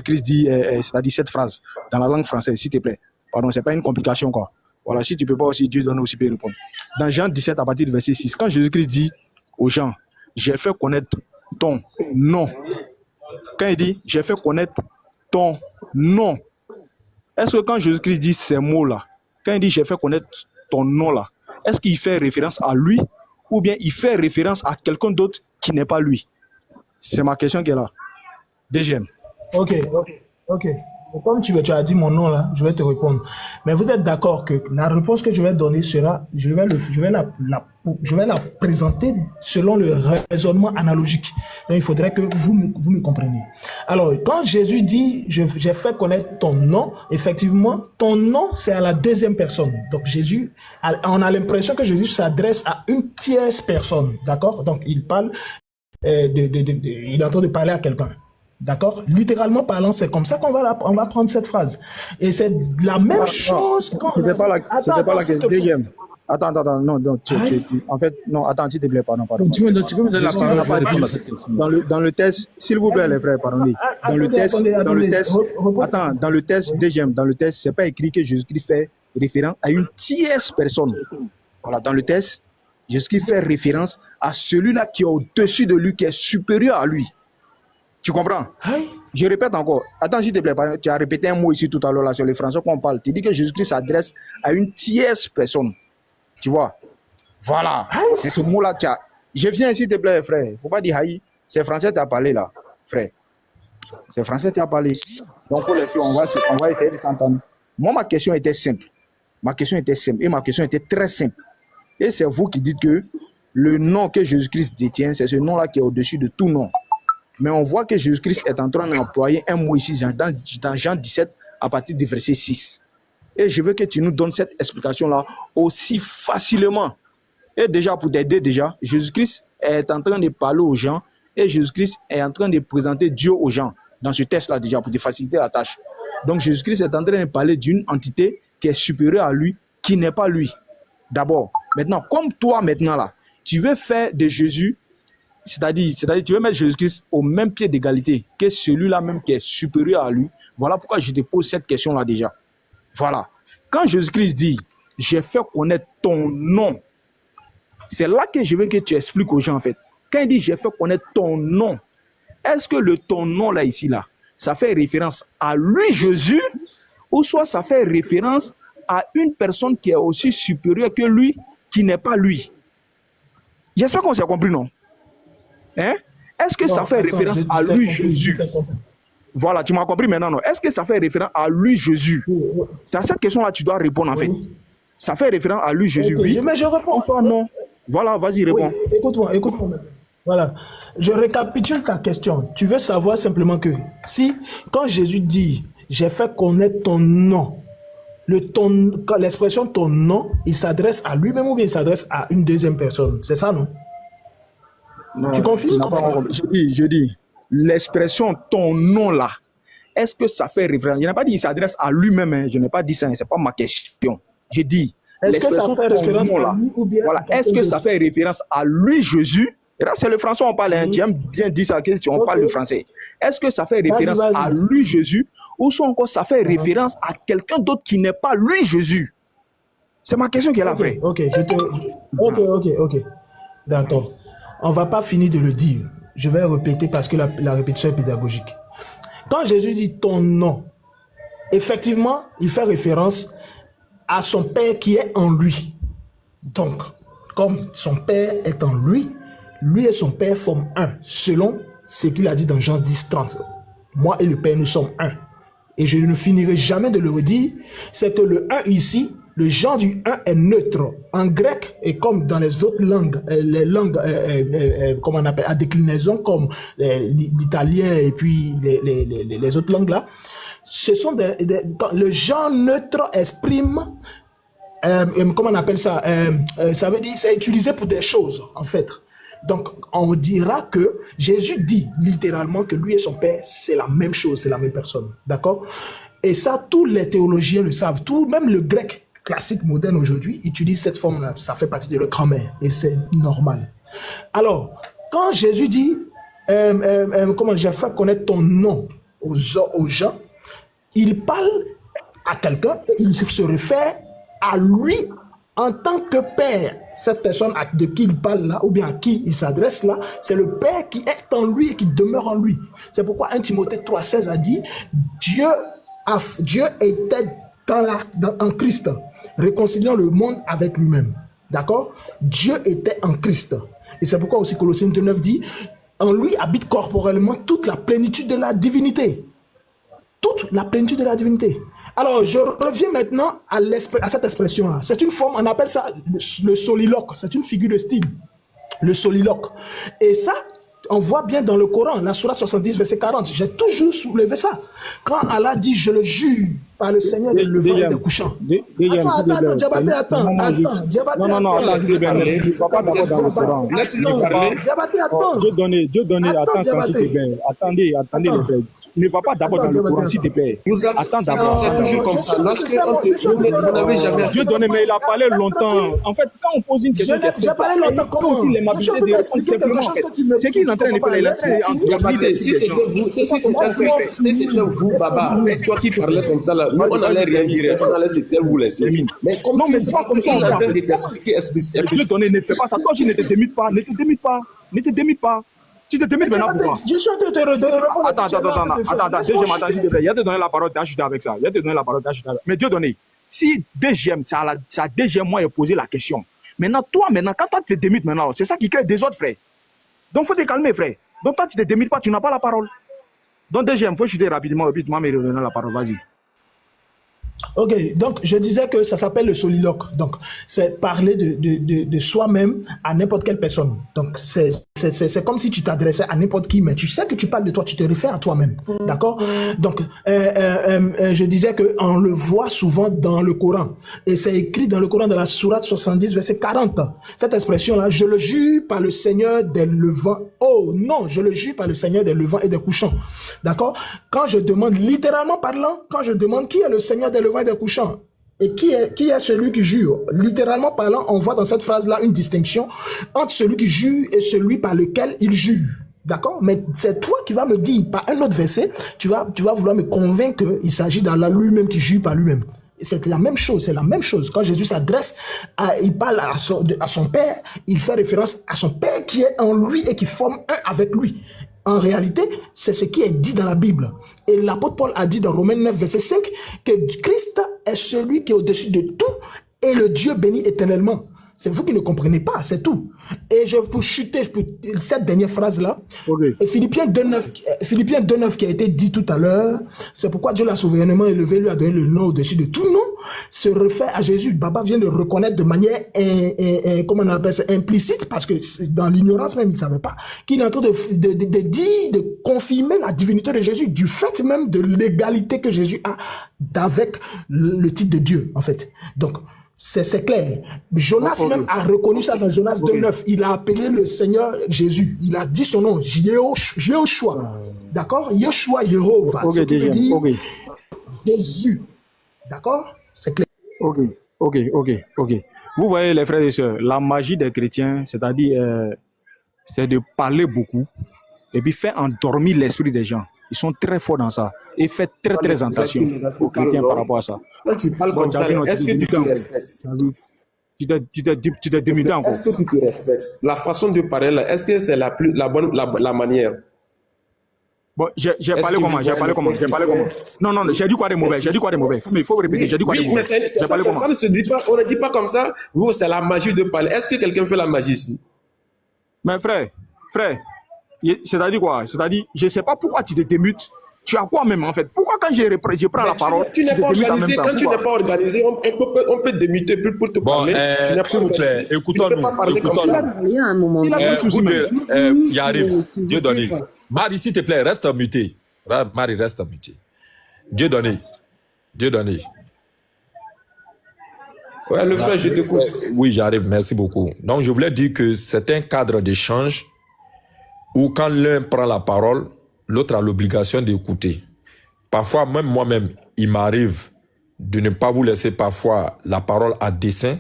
Christ dit, c'est-à-dire cette phrase dans la langue française, s'il te plaît. Pardon, c'est pas une complication, quoi. Voilà, si tu peux pas aussi, Dieu donne aussi peut répondre. Dans Jean 17, à partir du verset 6, quand Jésus-Christ dit aux gens, j'ai fait connaître ton nom. Quand il dit, j'ai fait connaître ton nom. Est-ce que quand Jésus-Christ dit ces mots-là, quand il dit, j'ai fait connaître ton nom-là, est-ce qu'il fait référence à lui ou bien il fait référence à quelqu'un d'autre qui n'est pas lui? C'est ma question qui est là. Deuxième. Ok. Comme tu as dit mon nom là, je vais te répondre. Mais vous êtes d'accord que la réponse que je vais donner sera, je vais la présenter selon le raisonnement analogique. Donc il faudrait que vous me compreniez. Alors, quand Jésus dit, j'ai fait connaître ton nom, effectivement, ton nom, c'est à la deuxième personne. Donc Jésus, on a l'impression que Jésus s'adresse à une tierce personne. D'accord? Donc il parle, il est en train de parler à quelqu'un. D'accord? Littéralement parlant, c'est comme ça qu'on va prendre cette phrase. Et c'est la même chose. C'était pas la question. Deuxième. Attends, non, en fait, non, attends, s'il te plaît, pardon. Tu peux me donner la parole pour répondre à cette question. Dans le test, s'il vous plaît, les frères, pardonnez. Dans le test, deuxième, dans le test, c'est pas écrit que Jésus-Christ fait référence à une tierce personne. Voilà, dans le test, Jésus-Christ fait référence à celui-là qui est au-dessus de lui, qui est supérieur à lui. Tu comprends? Je répète encore. Attends, s'il te plaît, tu as répété un mot ici tout à l'heure là, sur les Français qu'on parle. Tu dis que Jésus-Christ s'adresse à une tierce personne. Tu vois? Voilà. C'est ce mot-là. Je viens, s'il te plaît, frère. Il ne faut pas dire haï. C'est français qui a parlé là, frère. C'est français qui a parlé. Donc, pour les filles, on va essayer de s'entendre. Moi, ma question était simple. Et ma question était très simple. Et c'est vous qui dites que le nom que Jésus-Christ détient, c'est ce nom-là qui est au-dessus de tout nom. Mais on voit que Jésus-Christ est en train d'employer un mot ici dans Jean 17 à partir du verset 6. Et je veux que tu nous donnes cette explication-là aussi facilement. Et déjà, pour t'aider, Jésus-Christ est en train de parler aux gens et Jésus-Christ est en train de présenter Dieu aux gens dans ce test-là déjà pour te faciliter la tâche. Donc Jésus-Christ est en train de parler d'une entité qui est supérieure à lui, qui n'est pas lui. D'abord, maintenant, comme toi maintenant là, tu veux faire de Jésus, c'est-à-dire, tu veux mettre Jésus-Christ au même pied d'égalité que celui-là même qui est supérieur à lui. Voilà pourquoi je te pose cette question-là déjà. Voilà. Quand Jésus-Christ dit, j'ai fait connaître ton nom, c'est là que je veux que tu expliques aux gens en fait. Quand il dit, j'ai fait connaître ton nom, est-ce que le ton nom là, ici, là, ça fait référence à lui, Jésus, ou soit ça fait référence à une personne qui est aussi supérieure que lui, qui n'est pas lui? J'espère qu'on s'est compris, non? Hein? Est-ce que ça fait référence à lui, Jésus? Voilà, tu m'as compris maintenant, non? Est-ce que ça fait référence à lui, Jésus? C'est à cette question-là que tu dois répondre, en fait. Ça fait référence à lui, Jésus, oui. Mais je réponds. Soit non. Voilà, vas-y, réponds. Oui, écoute-moi. Voilà. Je récapitule ta question. Tu veux savoir simplement que quand Jésus dit, j'ai fait connaître ton nom, l'expression ton nom, il s'adresse à lui-même ou bien il s'adresse à une deuxième personne? C'est ça, non? Non, tu confies? Je dis, l'expression ton nom là, est-ce que ça fait référence? Je n'ai pas dit qu'il s'adresse à lui-même, hein. Je n'ai pas dit ça, ce n'est pas ma question. Je dis, est-ce que ça fait référence à lui ou bien voilà. Est-ce que ça fait référence à lui, Jésus? Et là, c'est le français, on parle, hein. Tu aimes bien dire ça, on parle le français. Est-ce que ça fait référence à lui, Jésus, ou soit encore ça fait référence à quelqu'un d'autre qui n'est pas lui, Jésus? C'est ma question qui est là, frère. Ok. D'accord. On ne va pas finir de le dire. Je vais répéter parce que la répétition est pédagogique. Quand Jésus dit ton nom, effectivement, il fait référence à son Père qui est en lui. Donc, comme son Père est en lui, lui et son Père forment un, selon ce qu'il a dit dans Jean 10, 30. Moi et le Père, nous sommes un. Et je ne finirai jamais de le redire, c'est que le 1 ici, le genre du 1 est neutre. En grec, et comme dans les autres langues, les langues, comment on appelle, à déclinaison, comme l'italien et puis les autres langues là, ce sont le genre neutre exprime, comment on appelle ça, ça veut dire, c'est utilisé pour des choses, en fait. Donc, on dira que Jésus dit littéralement que lui et son Père, c'est la même chose, c'est la même personne. D'accord? Et ça, tous les théologiens le savent. Même le grec classique moderne aujourd'hui utilise cette forme-là. Ça fait partie de leur grammaire et c'est normal. Alors, quand Jésus dit, comment j'ai fait connaître ton nom aux gens, il parle à quelqu'un et il se réfère à lui En tant que père, cette personne de qui il parle là, ou bien à qui il s'adresse là, c'est le Père qui est en lui et qui demeure en lui. C'est pourquoi 1 Timothée 3,16 a dit, Dieu était en Christ, réconciliant le monde avec lui-même. D'accord? Dieu était en Christ. Et c'est pourquoi aussi Colossiens 2,9 dit, en lui habite corporellement toute la plénitude de la divinité. Toute la plénitude de la divinité. Alors, je reviens maintenant à cette expression-là. C'est une forme, on appelle ça le soliloque. C'est une figure de style. Le soliloque. Et ça, on voit bien dans le Coran, la sourate 70, verset 40. J'ai toujours soulevé ça. Quand Allah dit, je le jure par le Seigneur des levants et des couchants. Attends, Diabaté, attends. Dieu donne, attends, s'il te plaît. Attendez, les frères. Ne va pas d'abord dans le Coran, s'il te plaît. Attends d'abord. C'est toujours comme ça. Lorsque vous n'avez jamais... Dieu donné, mais il a parlé longtemps. En fait, quand on pose une question... J'ai parlé longtemps comment? Il m'a dit de répondre simplement. C'est qu'il est en train de faire. Il a train Si c'était vous, Baba, et toi qui parlais comme ça, là, nous, on allait rien dire. On allait se vous laisser. Mais comme tu dis, comme il est en train de t'expliquer, Dieu donné, ne fais pas ça. Toi, tu ne te démites pas. Ne te démites pas. Tu te démites maintenant pourquoi? Je suis en train de te répondre. Attends, s'il te plaît. Il a te donné la parole, t'as ajouté avec ça. Mais Dieu donné, si deuxième, c'est à deuxième mois, il a posé la question. Maintenant, quand toi tu te démites maintenant, c'est ça qui crée des autres, frère. Donc, il faut te calmer, frère. Donc, toi, tu ne te démites pas, tu n'as pas la parole. Donc, deuxième, il faut chuter rapidement, et puis tu m'as redonné la parole, vas-y. Ok, donc je disais que ça s'appelle le soliloque. Donc, c'est parler de soi-même à n'importe quelle personne. Donc, c'est comme si tu t'adressais à n'importe qui, mais tu sais que tu parles de toi, tu te réfères à toi-même. D'accord? Donc, je disais qu'on le voit souvent dans le Coran. Et c'est écrit dans le Coran, dans la sourate 70, verset 40. Cette expression-là, je le jure par le Seigneur des levants. Oh non, je le jure par le Seigneur des levants et des couchants. D'accord? Quand je demande, littéralement parlant, quand je demande qui est le Seigneur des levants et des couchants, et qui est celui qui jure, littéralement parlant, on voit dans cette phrase-là une distinction entre celui qui jure et celui par lequel il jure. D'accord? Mais c'est toi qui vas me dire, par un autre verset, tu vas vouloir me convaincre qu'il s'agit d'Allah lui-même qui jure par lui-même. C'est la même chose, c'est la même chose. Quand Jésus s'adresse, il parle à son Père, il fait référence à son Père qui est en lui et qui forme un avec lui. En réalité, c'est ce qui est dit dans la Bible. Et l'apôtre Paul a dit dans Romains 9, verset 5, que Christ est celui qui est au-dessus de tout et le Dieu béni éternellement. C'est vous qui ne comprenez pas, c'est tout. Et je peux chuter cette dernière phrase-là. Okay. Et Philippiens 2.9 qui a été dit tout à l'heure, c'est pourquoi Dieu l'a souverainement élevé, lui a donné le nom au-dessus de tout nom, se réfère à Jésus. Baba vient de reconnaître de manière, comment on appelle ça, implicite, parce que dans l'ignorance même, il ne savait pas, qu'il est en train de dire, de confirmer la divinité de Jésus, du fait même de l'égalité que Jésus a avec le titre de Dieu, en fait. Donc, c'est clair. Jonas même a reconnu ça dans Jonas 2.9. Il a appelé le Seigneur Jésus. Il a dit son nom, Yehoshua. D'accord? Yeshua, Yehovah. Ce qui veut dire Jésus. D'accord? C'est clair. Ok. Vous voyez les frères et sœurs, la magie des chrétiens, c'est-à-dire c'est de parler beaucoup et puis faire endormir l'esprit des gens. Ils sont très forts dans ça. Et faites très attention aux chrétiens par rapport à ça. Quand tu parles comme ça, est-ce que tu te respectes? Tu t'es démodé encore. Est-ce que tu te respectes? La façon de parler, est-ce que c'est la manière? Bon, j'ai parlé comment? Non, j'ai dit quoi de mauvais? Mais il faut répéter, j'ai dit quoi de mauvais? Mais ça ne se dit pas, on ne dit pas comme ça. Vous, c'est la magie de parler. Est-ce que quelqu'un fait la magie ici? Mais frère, c'est-à-dire quoi? C'est-à-dire, je ne sais pas pourquoi tu te démutes. Tu as quoi même en fait? Pourquoi quand je prends la parole, tu n'es pas organisé? Quand tu n'es pas organisé, on peut démuter pour te parler. S'il vous plaît, écoutons-nous. Il arrive. Dieu donné. Marie, s'il te plaît, reste muté. Marie, reste muté. Dieu donné. Ouais, le frère, je t'écoute. Oui, j'arrive. Merci beaucoup. Donc, je voulais dire que c'est un cadre d'échange où quand l'un prend la parole, l'autre a l'obligation d'écouter. Parfois, même moi-même, il m'arrive de ne pas vous laisser parfois la parole à dessein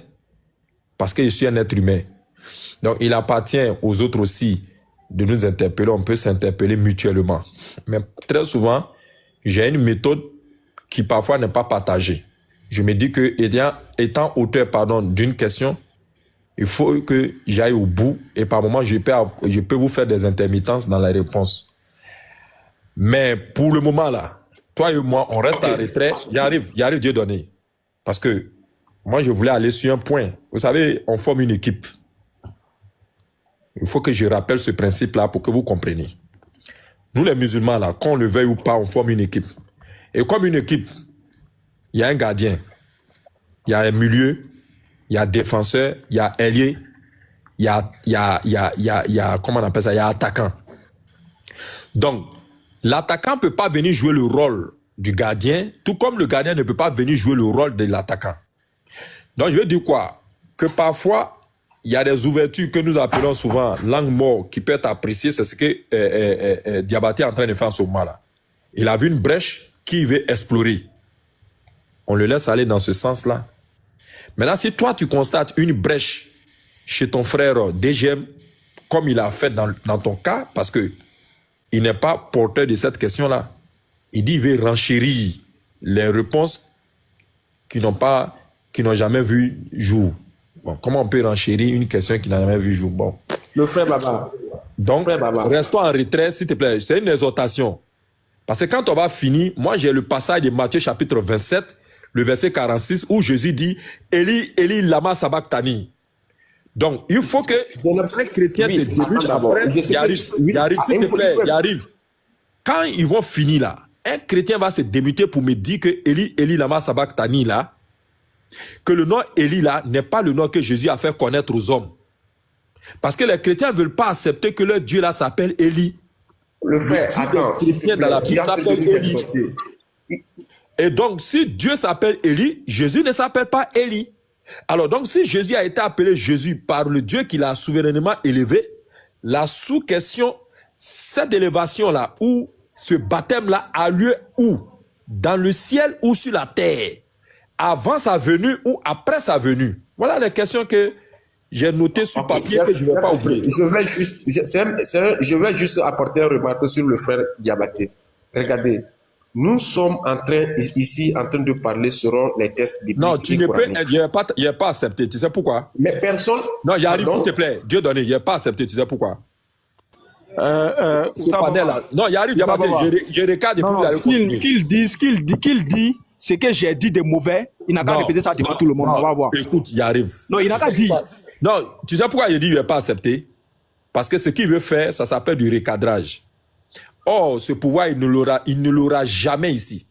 parce que je suis un être humain. Donc, il appartient aux autres aussi de nous interpeller. On peut s'interpeller mutuellement. Mais très souvent, j'ai une méthode qui parfois n'est pas partagée. je me dis que étant auteur d'une question, il faut que j'aille au bout et par moment, je peux vous faire des intermittences dans la réponse. Mais pour le moment, là, toi et moi, on reste en retrait. J'arrive, Dieu donné. Parce que moi, je voulais aller sur un point. Vous savez, on forme une équipe. Il faut que je rappelle ce principe-là pour que vous compreniez. Nous, les musulmans, là, qu'on le veuille ou pas, on forme une équipe. Et comme une équipe, il y a un gardien, il y a un milieu, il y a défenseur, il y a ailier, il y a comment on appelle ça, il y a attaquant. Donc, l'attaquant ne peut pas venir jouer le rôle du gardien, tout comme le gardien ne peut pas venir jouer le rôle de l'attaquant. Donc, je veux dire quoi? Que parfois, il y a des ouvertures que nous appelons souvent langue morte qui peut être appréciée, c'est ce que Diabaté est en train de faire en ce moment-là. Il a vu une brèche qu'il veut explorer. On le laisse aller dans ce sens-là. Maintenant, si toi, tu constates une brèche chez ton frère DGM, comme il a fait dans ton cas, parce que il n'est pas porteur de cette question-là. Il dit qu'il veut renchérir les réponses qui n'ont jamais vu jour. Bon, comment on peut renchérir une question qui n'a jamais vu jour? Bon. Le frère Baba. Donc, restons en retrait, s'il te plaît. C'est une exhortation. Parce que quand on va finir, moi j'ai le passage de Matthieu chapitre 27, le verset 46, où Jésus dit « Eli, Eli, lama sabachthani ». Donc, il faut que un chrétien se débute après, il arrive, s'il te plaît, il arrive. Quand ils vont finir là, un chrétien va se débuter pour me dire que Eli, Eli, lama sabachthani là, que le nom Eli là n'est pas le nom que Jésus a fait connaître aux hommes. Parce que les chrétiens ne veulent pas accepter que leur Dieu là s'appelle Eli. Le frère, attends. Les chrétiens dans la Bible s'appellent Eli. Et donc, si Dieu s'appelle Eli, Jésus ne s'appelle pas Eli. Alors donc, si Jésus a été appelé Jésus par le Dieu qu'il a souverainement élevé, la sous-question, cette élévation-là, ou ce baptême-là a lieu où? Dans le ciel ou sur la terre? Avant sa venue ou après sa venue? Voilà les questions que j'ai notées sur papier que je ne vais pas oublier. Je vais juste apporter un remarque sur le frère Diabaté. Regardez. Nous sommes ici en train de parler selon les textes bibliques. Non, tu ne peux, il n'est pas accepté. Tu sais pourquoi? Mais personne. Non, j'arrive, s'il te plaît. Dieu donné, il n'est pas accepté. Tu sais pourquoi? Ce panel-là. Non, il arrive, je regarde et puis vous allez continuer. Qu'il dit, c'est que j'ai dit des mauvais. Il n'a qu'à répéter ça devant tout le monde. On va voir. Écoute, il arrive. Non, il n'a qu'à dire. Non, tu sais pourquoi il dit qu'il n'est pas accepté? Parce que ce qu'il veut faire, ça s'appelle du recadrage. Or, ce pouvoir, il ne l'aura jamais ici.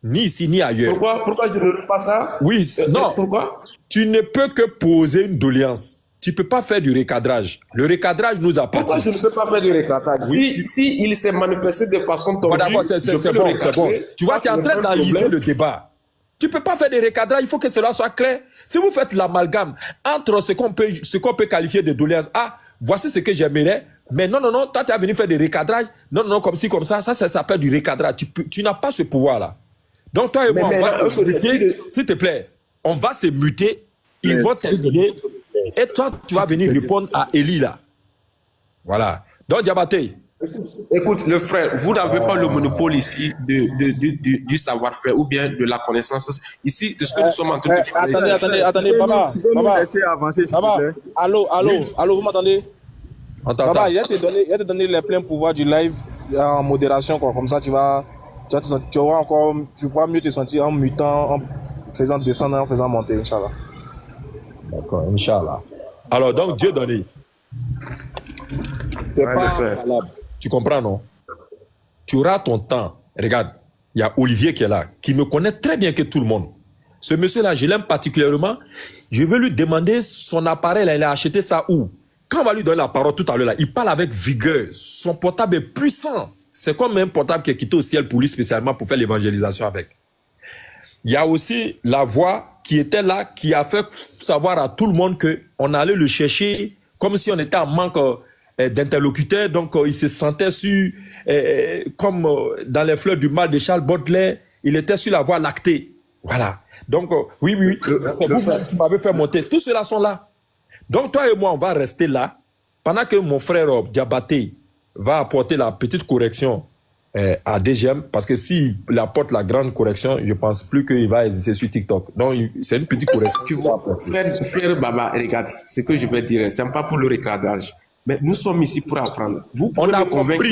Ni ici, ni ailleurs. Pourquoi je ne veux pas ça? Oui, non. Pourquoi? Tu ne peux que poser une doléance. Tu ne peux pas faire du recadrage. Le recadrage nous appartient. Pourquoi je ne peux pas faire du recadrage? Oui, si il s'est manifesté de façon tendue, c'est bon. Tu vois, tu es en train d'analyser le débat. Tu ne peux pas faire des recadrages, il faut que cela soit clair. Si vous faites l'amalgame entre ce qu'on peut qualifier de doléance, voici ce que j'aimerais, mais non, toi tu es venu faire des recadrages, non, comme ci, comme ça s'appelle du recadrage. Tu n'as pas ce pouvoir-là. Donc toi et moi, on va se muter, s'il te plaît, on va se muter, ils vont terminer, et toi tu vas venir répondre à Eli là. Voilà. Donc Diabaté. Écoute, le frère, vous n'avez pas le monopole ici du savoir-faire ou bien de la connaissance. Ici, de ce que nous sommes en train de parler. Attendez, Baba. Allô, vous m'entendez? Baba, il va te donner les pleins pouvoirs du live en modération, quoi. Comme ça, tu pourras mieux te sentir en mutant, en faisant descendre, en faisant monter, Inch'Allah. D'accord, Inch'Allah. Alors, donc, Dieu donné. C'est pas valable. Tu comprends, non? Tu auras ton temps. Regarde, il y a Olivier qui est là, qui me connaît très bien que tout le monde. Ce monsieur-là, je l'aime particulièrement. Je veux lui demander son appareil, là, il a acheté ça où? Quand on va lui donner la parole tout à l'heure, là, il parle avec vigueur. Son portable est puissant. C'est comme un portable qui est quitté au ciel pour lui spécialement pour faire l'évangélisation avec. Il y a aussi la voix qui était là, qui a fait savoir à tout le monde qu'on allait le chercher comme si on était en manque d'interlocuteurs, donc il se sentait comme dans les fleurs du mal de Charles Baudelaire, il était sur la voie lactée. Voilà. Donc, oui, c'est vous qui m'avez fait monter. Tous ceux-là sont là. Donc, toi et moi, on va rester là, pendant que mon frère Diabaté va apporter la petite correction à DGM, parce que s'il apporte la grande correction, je pense plus qu'il va exister sur TikTok. Donc, c'est une petite correction. Tu vois, frère Baba, regarde, ce que je vais dire, c'est pas pour le recadrage. Mais nous sommes ici pour apprendre. Vous pouvez me convaincre.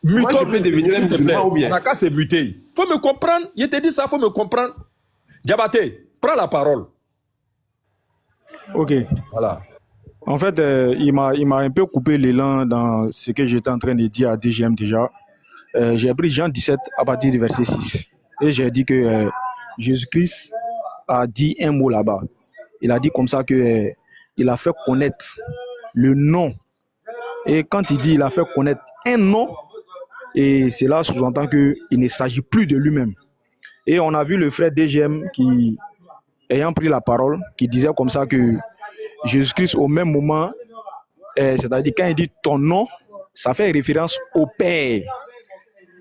Moi, je peux devenir un musulman ou bien. On n'a qu'à se muter. Faut me comprendre. Je te dis ça, faut me comprendre. Diabaté, prends la parole. Ok. Voilà. En fait, il m'a un peu coupé l'élan dans ce que j'étais en train de dire à DGM déjà. J'ai pris Jean 17 à partir du verset 6. Et j'ai dit que Jésus-Christ a dit un mot là-bas. Il a dit comme ça que il a fait connaître le nom. Et quand il dit il a fait connaître un nom, et cela sous-entend qu'il ne s'agit plus de lui-même. Et on a vu le frère DGM qui, ayant pris la parole, qui disait comme ça que Jésus-Christ au même moment, c'est-à-dire quand il dit ton nom, ça fait référence au Père.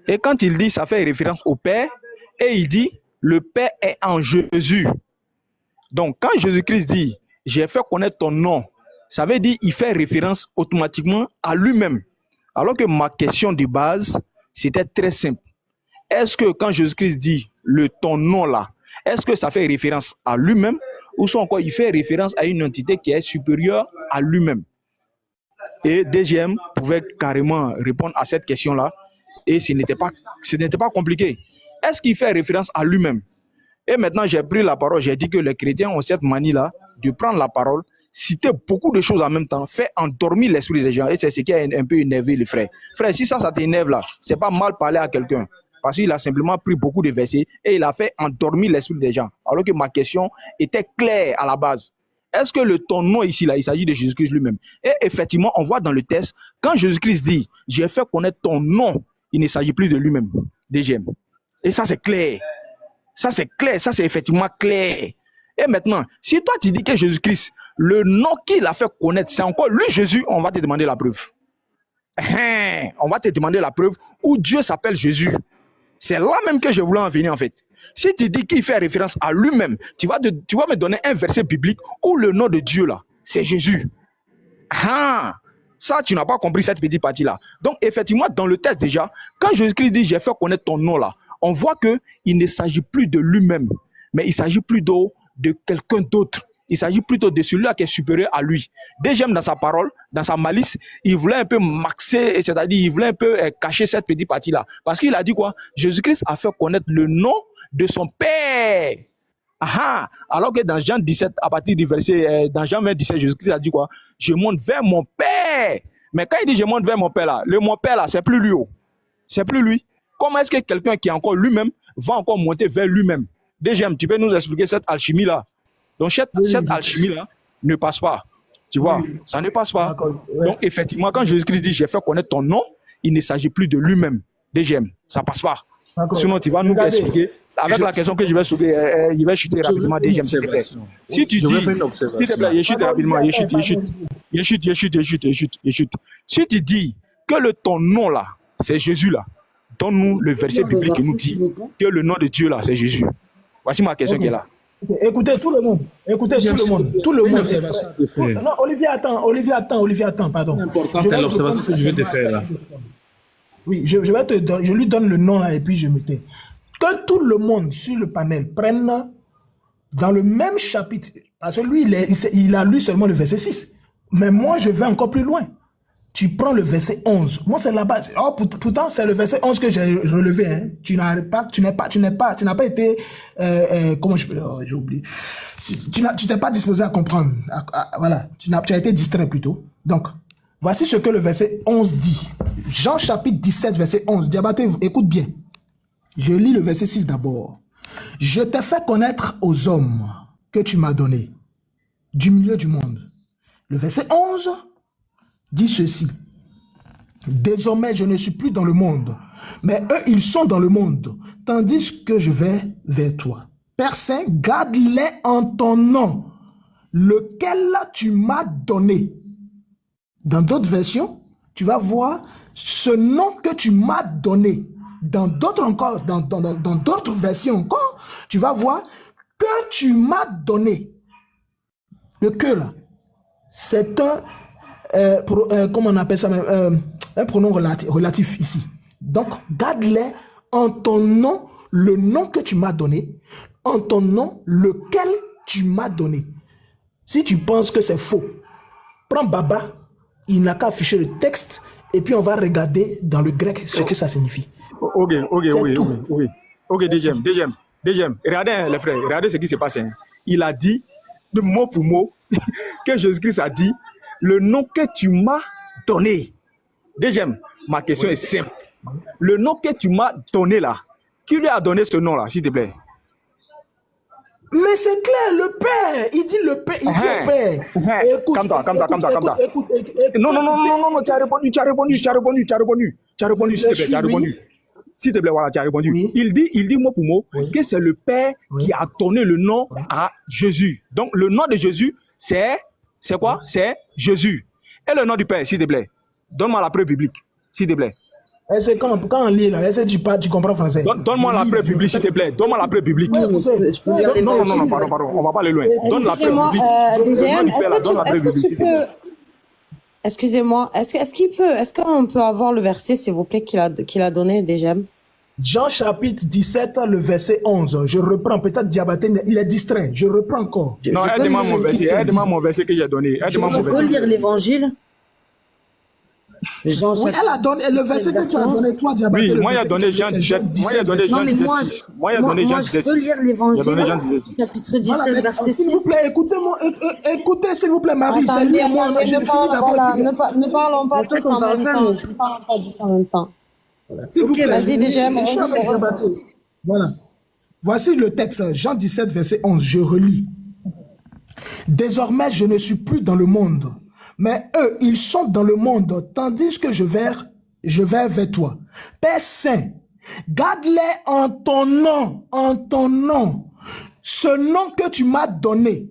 Et quand il dit ça fait référence au Père, et il dit le Père est en Jésus. Donc quand Jésus-Christ dit j'ai fait connaître ton nom, ça veut dire qu'il fait référence automatiquement à lui-même. Alors que ma question de base, c'était très simple. Est-ce que quand Jésus-Christ dit le ton nom là, est-ce que ça fait référence à lui-même ou soit encore il fait référence à une entité qui est supérieure à lui-même? Et DGM pouvait carrément répondre à cette question-là et ce n'était pas compliqué. Est-ce qu'il fait référence à lui-même? Et maintenant, j'ai pris la parole, j'ai dit que les chrétiens ont cette manie-là de prendre la parole, citer beaucoup de choses en même temps, fait endormir l'esprit des gens. Et c'est ce qui a un peu énervé le frère. Frère, si ça t'énerve là, c'est pas mal parler à quelqu'un. Parce qu'il a simplement pris beaucoup de versets et il a fait endormir l'esprit des gens. Alors que ma question était claire à la base. Est-ce que ton nom ici, là, il s'agit de Jésus-Christ lui-même? Et effectivement, on voit dans le texte, quand Jésus-Christ dit « J'ai fait connaître ton nom », il ne s'agit plus de lui-même, DGM. Et ça, c'est clair. Ça, c'est clair. Ça, c'est effectivement clair. Et maintenant, si toi, tu dis que Jésus-Christ, le nom qu'il a fait connaître, c'est encore lui, Jésus, on va te demander la preuve. On va te demander la preuve où Dieu s'appelle Jésus. C'est là même que je voulais en venir, en fait. Si tu dis qu'il fait référence à lui-même, tu vas me donner un verset biblique où le nom de Dieu, là, c'est Jésus. Ça, tu n'as pas compris cette petite partie-là. Donc, effectivement, dans le texte déjà, quand Jésus-Christ dit « J'ai fait connaître ton nom » là, on voit qu'il ne s'agit plus de lui-même, mais il s'agit plutôt de quelqu'un d'autre. Il s'agit plutôt de celui-là qui est supérieur à lui. Déjà, dans sa parole, dans sa malice, il voulait un peu maxer, c'est-à-dire il voulait un peu cacher cette petite partie-là. Parce qu'il a dit quoi? Jésus-Christ a fait connaître le nom de son Père. Alors que dans Jean 17, à partir du verset, dans Jean 20, 17, Jésus-Christ a dit quoi? Je monte vers mon Père. Mais quand il dit je monte vers mon Père là, le mon Père là, c'est plus lui. C'est plus lui. Comment est-ce que quelqu'un qui est encore lui-même va encore monter vers lui-même? Déjà, tu peux nous expliquer cette alchimie là? Donc cette alchimie là ne passe pas. Tu vois, ça ne passe pas. Donc effectivement, quand Jésus-Christ dit j'ai fait connaître ton nom, il ne s'agit plus de lui-même. DGM, ça passe pas. Sinon, tu vas nous expliquer. Avec la question que je vais soulever, il va chuter rapidement DGM. Si tu dis, s'il te plaît, je chute rapidement, je chute. Si tu dis que ton nom là, c'est Jésus là, donne-nous le verset biblique qui nous dit que le nom de Dieu là, c'est Jésus. Voici ma question qui est là. Écoutez tout le monde. Tout le monde. Non, Olivier, attends, pardon. C'est l'observation que je vais te faire là. Oui, je lui donne le nom là et puis je me tais. Que tout le monde sur le panel prenne dans le même chapitre, parce que lui, il a lu seulement le verset 6. Mais moi, je vais encore plus loin. Tu prends le verset 11. Moi, c'est la base. Oh, pourtant, c'est le verset 11 que j'ai relevé. Hein. Tu n'as pas été... comment je peux... Oh, j'ai oublié. Tu t'es pas disposé à comprendre. Voilà. Tu as été distrait plutôt. Donc, voici ce que le verset 11 dit. Jean chapitre 17, verset 11. Diabaté, écoute bien. Je lis le verset 6 d'abord. Je t'ai fait connaître aux hommes que tu m'as donnés du milieu du monde. Le verset 11 dit ceci. Désormais, je ne suis plus dans le monde, mais eux, ils sont dans le monde, tandis que je vais vers toi. Père Saint, garde-les en ton nom, lequel tu m'as donné. Dans d'autres versions, tu vas voir ce nom que tu m'as donné. Dans d'autres encore, dans d'autres versions encore, tu vas voir que tu m'as donné. Le que là, c'est un comment on appelle ça, un pronom relatif ici. Donc, garde-les en ton nom, le nom que tu m'as donné, en ton nom, lequel tu m'as donné. Si tu penses que c'est faux, prends Baba, il n'a qu'à afficher le texte, et puis on va regarder dans le grec ce que ça signifie. Ok, deuxième. Regardez les frères, regardez ce qui se passe. Hein. Il a dit, de mot pour mot, que Jésus-Christ a dit, le nom que tu m'as donné. Deuxième, ma question est simple. Le nom que tu m'as donné là, qui lui a donné ce nom-là, s'il te plaît? Mais c'est clair, le Père. Il dit le Père, il dit le Père. Écoute, écoute. Non, tu as répondu, s'il te plaît, tu as répondu. S'il te plaît, voilà, tu as répondu. Oui. Il dit mot pour mot que c'est le Père qui a donné le nom à Jésus. Donc, le nom de Jésus, c'est quoi? C'est Jésus. Et le nom du Père, s'il te plaît. Donne-moi la preuve biblique, s'il te plaît. Est-ce que quand on lit là, est-ce que tu comprends français? Donne-moi la preuve biblique, s'il te plaît. Donne-moi la preuve biblique. Non, pardon, on va pas aller loin. Donne la preuve biblique. Est-ce que tu peux... Excusez-moi, est-ce qu'on peut avoir le verset, s'il vous plaît, qu'il a donné, DGM? Jean chapitre 17, le verset 11. Je reprends, peut-être Diabaté, il est distrait. Je reprends encore. Non, aide-moi mon verset que j'ai donné. Je peux lire l'évangile? Jean, oui, elle a donné le verset que tu as donné, toi, Diabaté. Oui, moi, il a donné Jean 17. Moi, il a donné Jean 17. Moi, je peux lire l'évangile, chapitre 17, voilà, verset 6. S'il vous plaît, écoutez, s'il vous plaît, Marie. Attendez, ne parlons pas tous en même temps. Ne parlons pas tous en même temps. Ok, vas-y, déjà. Voilà. Voici le texte, Jean 17, verset 11. Je relis. Désormais, je ne suis plus dans le monde, mais eux, ils sont dans le monde, tandis que je vais vers toi. Père Saint, garde-les en ton nom, ce nom que tu m'as donné.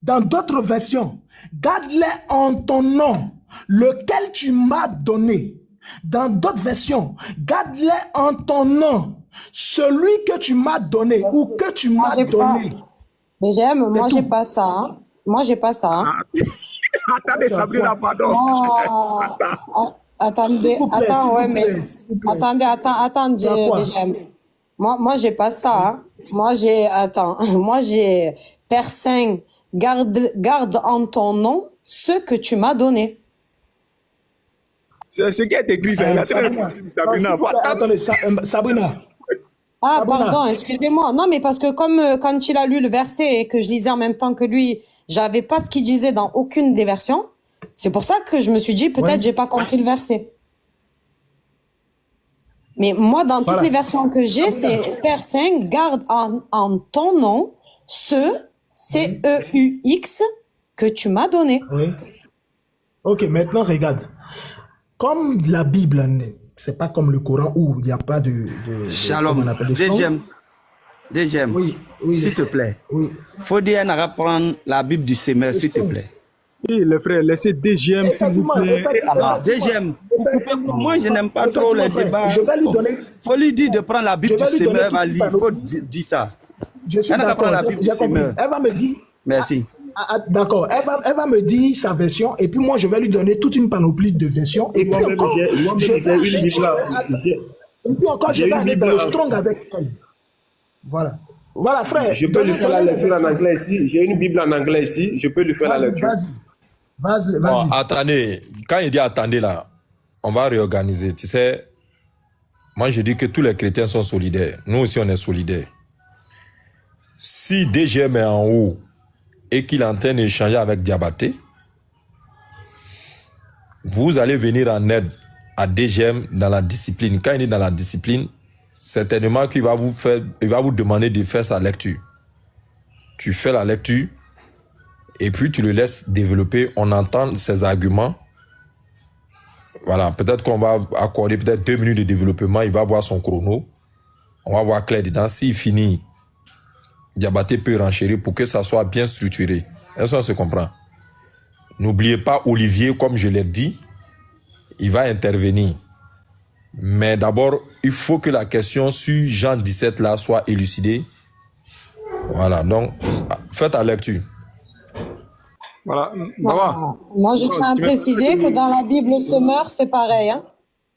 Dans d'autres versions, garde-les en ton nom, lequel tu m'as donné. Dans d'autres versions, garde-les en ton nom, celui que tu m'as donné ou que tu m'as donné. DGM, moi, j'ai pas ça. Hein. Moi, j'ai pas ça. Hein. Attendez, Sabrina, pardon. Attendez, DGM. Moi, j'ai pas ça. Hein. Moi, j'ai Père Saint, garde en ton nom ce que tu m'as donné. C'est ce qui est écrit, Sabrina. Attendez, Sabrina. Ah, pardon, excusez-moi. Non, mais parce que comme quand il a lu le verset et que je lisais en même temps que lui, j'avais pas ce qu'il disait dans aucune des versions. C'est pour ça que je me suis dit, peut-être j'ai pas compris le verset. Mais moi, dans toutes les versions que j'ai, c'est Père Saint, garde en ton nom ce C-E-U-X que tu m'as donné. Oui. Ok, maintenant regarde. Comme la Bible, c'est pas comme le Coran où il n'y a pas de Shalom, deuxième. Oui, s'il te plaît. Oui. Faut dire à prendre la Bible du Semeur, s'il te plaît. Oui, le frère, laissez deuxième, s'il vous plaît. Deuxième, moi je n'aime pas trop les débats. Je vais lui donner. Faut lui dire de prendre la Bible du Semeur, il faut dire ça. Je suis d'accord, elle va me dire. Merci. D'accord, elle va me dire sa version et puis moi je vais lui donner toute une panoplie de versions et puis encore, je vais aller dans le strong avec elle. Voilà. Voilà, frère. Je peux lui faire la lecture en anglais ici. J'ai une Bible en anglais ici. Je peux lui faire la lecture. Vas-y. Bon, attendez. Quand il dit attendez là, on va réorganiser. Tu sais, moi je dis que tous les chrétiens sont solidaires. Nous aussi on est solidaires. Si DGM est en haut et qu'il est en train d'échanger avec Diabaté, vous allez venir en aide à DGM dans la discipline. Quand il est dans la discipline, certainement qu'il va vous demander de faire sa lecture. Tu fais la lecture et puis tu le laisses développer. On entend ses arguments. Voilà, peut-être qu'on va accorder peut-être 2 minutes de développement. Il va voir son chrono. On va voir clair dedans. S'il finit, Diabaté peut renchérir pour que ça soit bien structuré. Est-ce qu'on se comprend? N'oubliez pas Olivier, comme je l'ai dit, il va intervenir. Mais d'abord, il faut que la question sur Jean 17 là soit élucidée. Voilà, donc faites la lecture. Voilà. Moi, je tiens à préciser que dans la Bible Semeur, c'est pareil. Hein?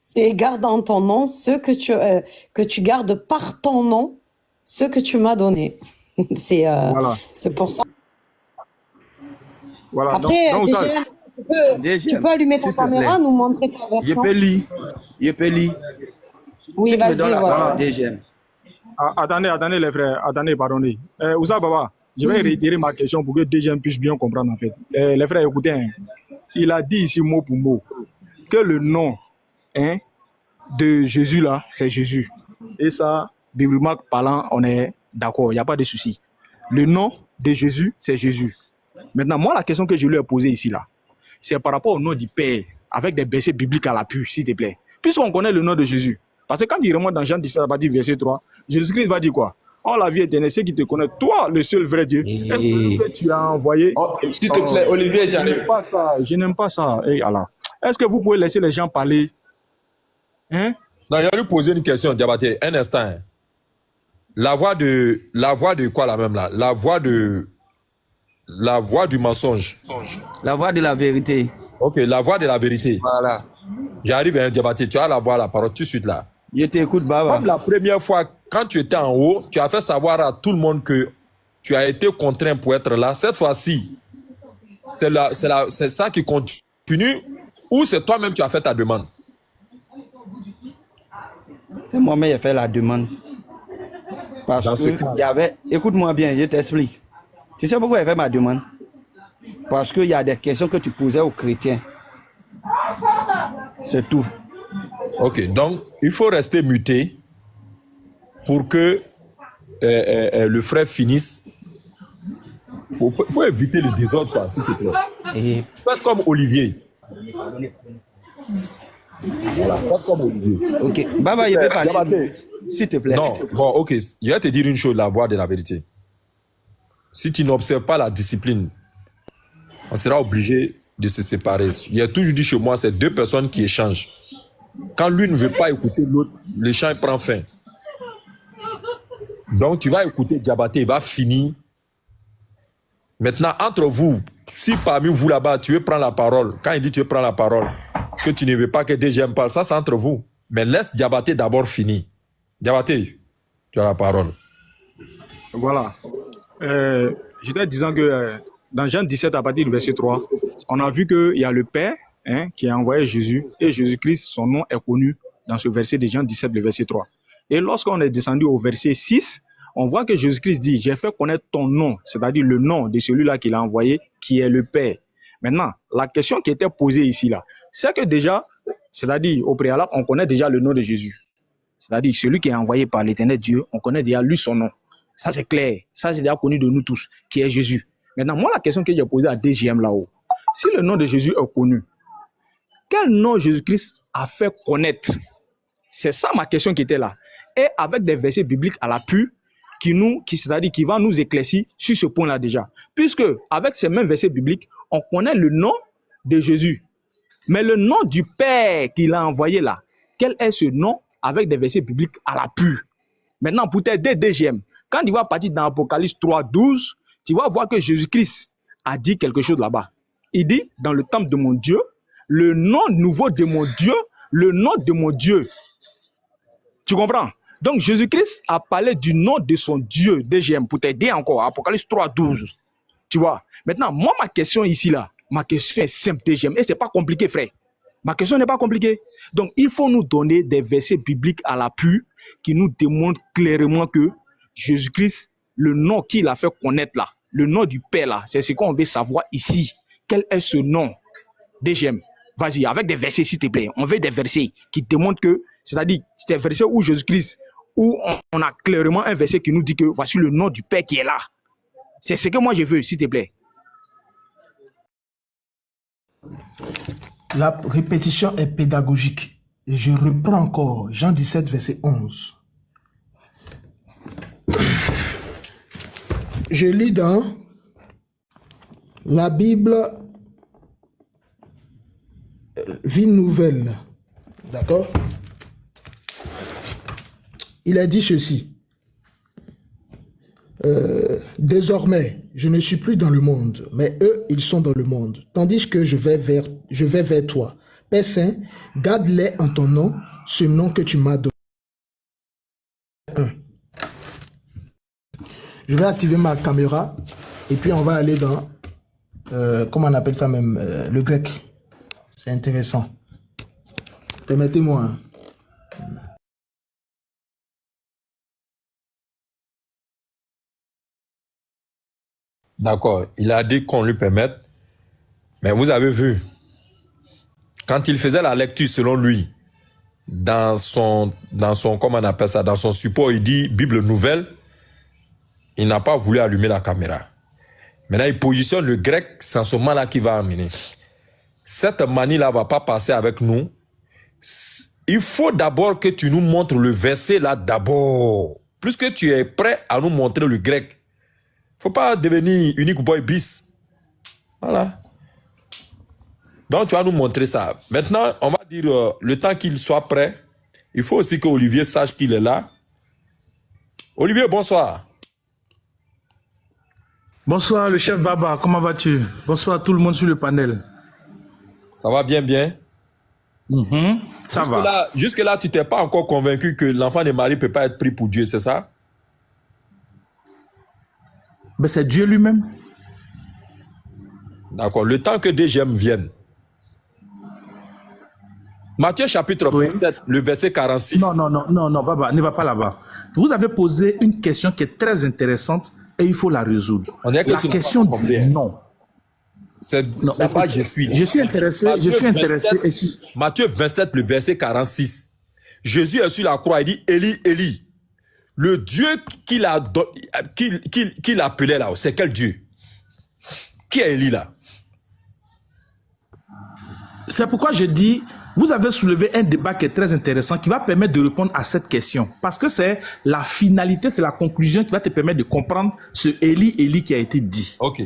C'est garde en ton nom que tu gardes par ton nom ce que tu m'as donné. C'est pour ça. Voilà. Après, donc ça, tu peux allumer ta caméra, nous montrer ta version. Je peux lire. Oui, vas-y, voilà. DGM. Attendez les frères, pardonnez. Ouza Baba, je vais réitérer ma question pour que DGM puisse bien comprendre en fait. Les frères, écoutez, hein, il a dit ici mot pour mot que le nom de Jésus là, c'est Jésus. Et ça, bibliquement parlant, on est d'accord, il n'y a pas de souci. Le nom de Jésus, c'est Jésus. Maintenant, moi, la question que je lui ai posée ici là, c'est par rapport au nom du Père, avec des versets bibliques à l'appui, s'il te plaît. Puisqu'on connaît le nom de Jésus. Parce que quand il remonte dans Jean 17, verset 3, Jésus-Christ va dire quoi? Oh, la vie éternelle, ceux qui te connaissent, toi, le seul vrai Dieu, est-ce que tu as envoyé? S'il te plaît, Olivier, j'arrive. Je n'aime pas ça. Est-ce que vous pouvez laisser les gens parler? Hein? Non, il a lui poser une question, Diabaté. Un instant. Hein. La voix de quoi la même là? La voix du mensonge. La voix de la vérité. Ok, la voix de la vérité. Voilà. J'arrive à un Diabaté. Tu as la voix, la parole tout de suite là. Je t'écoute, Baba. Comme la première fois, quand tu étais en haut, tu as fait savoir à tout le monde que tu as été contraint pour être là. Cette fois-ci, c'est ça qui continue ou c'est toi-même qui as fait ta demande? C'est moi-même qui ai fait la demande. Parce que il y avait... Écoute-moi bien, je t'explique. Tu sais pourquoi j'ai fait ma demande? Parce qu'il y a des questions que tu posais aux chrétiens. C'est tout. Ok, donc il faut rester muté pour que le frère finisse. Il faut éviter le désordre, s'il te plaît. Faites comme Olivier. Voilà, faites comme Olivier. Ok, Baba, il peut parler. S'il te plaît. Non, bon, ok, je vais te dire une chose, la voix de la vérité. Si tu n'observes pas la discipline, on sera obligé de se séparer. Il y a toujours dit chez moi, c'est deux personnes qui échangent. Quand l'une ne veut pas écouter l'autre, l'échange prend fin. Donc, tu vas écouter Diabaté, il va finir. Maintenant, entre vous, si parmi vous là-bas, tu veux prendre la parole, quand il dit tu veux prendre la parole, que tu ne veux pas que DGM parle, ça c'est entre vous. Mais laisse Diabaté d'abord finir. Diabaté, tu as la parole. Voilà. J'étais disant que dans Jean 17, à partir du verset 3, on a vu qu'il y a le Père qui a envoyé Jésus, et Jésus-Christ, son nom est connu dans ce verset de Jean 17, le verset 3. Et lorsqu'on est descendu au verset 6, on voit que Jésus-Christ dit, j'ai fait connaître ton nom, c'est-à-dire le nom de celui-là qu'il a envoyé, qui est le Père. Maintenant, la question qui était posée ici, là, c'est que déjà, c'est-à-dire au préalable, on connaît déjà le nom de Jésus. C'est-à-dire celui qui est envoyé par l'éternel Dieu, on connaît déjà lui son nom. Ça c'est clair, ça c'est déjà connu de nous tous, qui est Jésus. Maintenant, moi la question que j'ai posée à DGM là-haut, si le nom de Jésus est connu, quel nom Jésus-Christ a fait connaître? C'est ça ma question qui était là. Et avec des versets bibliques à l'appui, c'est-à-dire qui va nous éclaircir sur ce point-là déjà. Puisque avec ces mêmes versets bibliques, on connaît le nom de Jésus. Mais le nom du Père qu'il a envoyé là, quel est ce nom avec des versets bibliques à l'appui? Maintenant, pour t'aider DGM, quand tu vas partir dans Apocalypse 3:12, tu vas voir que Jésus-Christ a dit quelque chose là-bas. Il dit, dans le temple de mon Dieu, le nom nouveau de mon Dieu, le nom de mon Dieu. Tu comprends? Donc, Jésus-Christ a parlé du nom de son Dieu, DGM, pour t'aider encore, Apocalypse 3:12. Tu vois? Maintenant, moi, ma question ici, là, ma question est simple, DGM, et c'est pas compliqué, frère. Ma question n'est pas compliquée. Donc, il faut nous donner des versets bibliques à l'appui qui nous démontrent clairement que Jésus-Christ, le nom qu'il a fait connaître là, le nom du Père là, c'est ce qu'on veut savoir ici. Quel est ce nom? DGM, vas-y, avec des versets s'il te plaît. On veut des versets qui démontrent que, c'est-à-dire, c'est un verset où Jésus-Christ, où on a clairement un verset qui nous dit que voici le nom du Père qui est là. C'est ce que moi je veux, s'il te plaît. La répétition est pédagogique. Et je reprends encore Jean 17, verset 11. Je lis dans la Bible Vie Nouvelle. D'accord? Il a dit ceci. Désormais, je ne suis plus dans le monde, mais eux, ils sont dans le monde. Tandis que je vais vers toi. Père Saint, garde-les en ton nom, ce nom que tu m'as donné. 1. Je vais activer ma caméra et puis on va aller dans, comment on appelle ça même, le grec. C'est intéressant. Permettez-moi. Hein. D'accord, il a dit qu'on lui permette, mais vous avez vu, quand il faisait la lecture selon lui, dans son, comment on appelle ça, dans son support, il dit Bible nouvelle, il n'a pas voulu allumer la caméra. Maintenant, il positionne le grec, c'est en ce moment-là qu'il va amener. Cette manie-là ne va pas passer avec nous. Il faut d'abord que tu nous montres le verset là d'abord. Plus que tu es prêt à nous montrer le grec. Il ne faut pas devenir unique boy bis. Voilà. Donc, tu vas nous montrer ça. Maintenant, on va dire, le temps qu'il soit prêt, il faut aussi que Olivier sache qu'il est là. Olivier, bonsoir. Bonsoir, le chef Baba, comment vas-tu? Bonsoir à tout le monde sur le panel. Ça va bien, bien. Ça va. Jusque-là, tu t'es pas encore convaincu que l'enfant de Marie ne peut pas être pris pour Dieu, c'est ça? Ben, c'est Dieu lui-même. D'accord. Le temps que des gemmes viennent. Matthieu chapitre 27, le verset 46. Non, Baba, ne va pas là-bas. Vous avez posé une question qui est très intéressante et il faut la résoudre. La question du non. Non, pas je suis. Je suis intéressé. Matthieu 27, le verset 46. Jésus est sur la croix, il dit Élie, Élie. Le Dieu qu'il appelait là, c'est quel Dieu? Qui est Élie là? C'est pourquoi je dis, vous avez soulevé un débat qui est très intéressant, qui va permettre de répondre à cette question. Parce que c'est la finalité, c'est la conclusion qui va te permettre de comprendre ce Élie, Élie qui a été dit. Ok.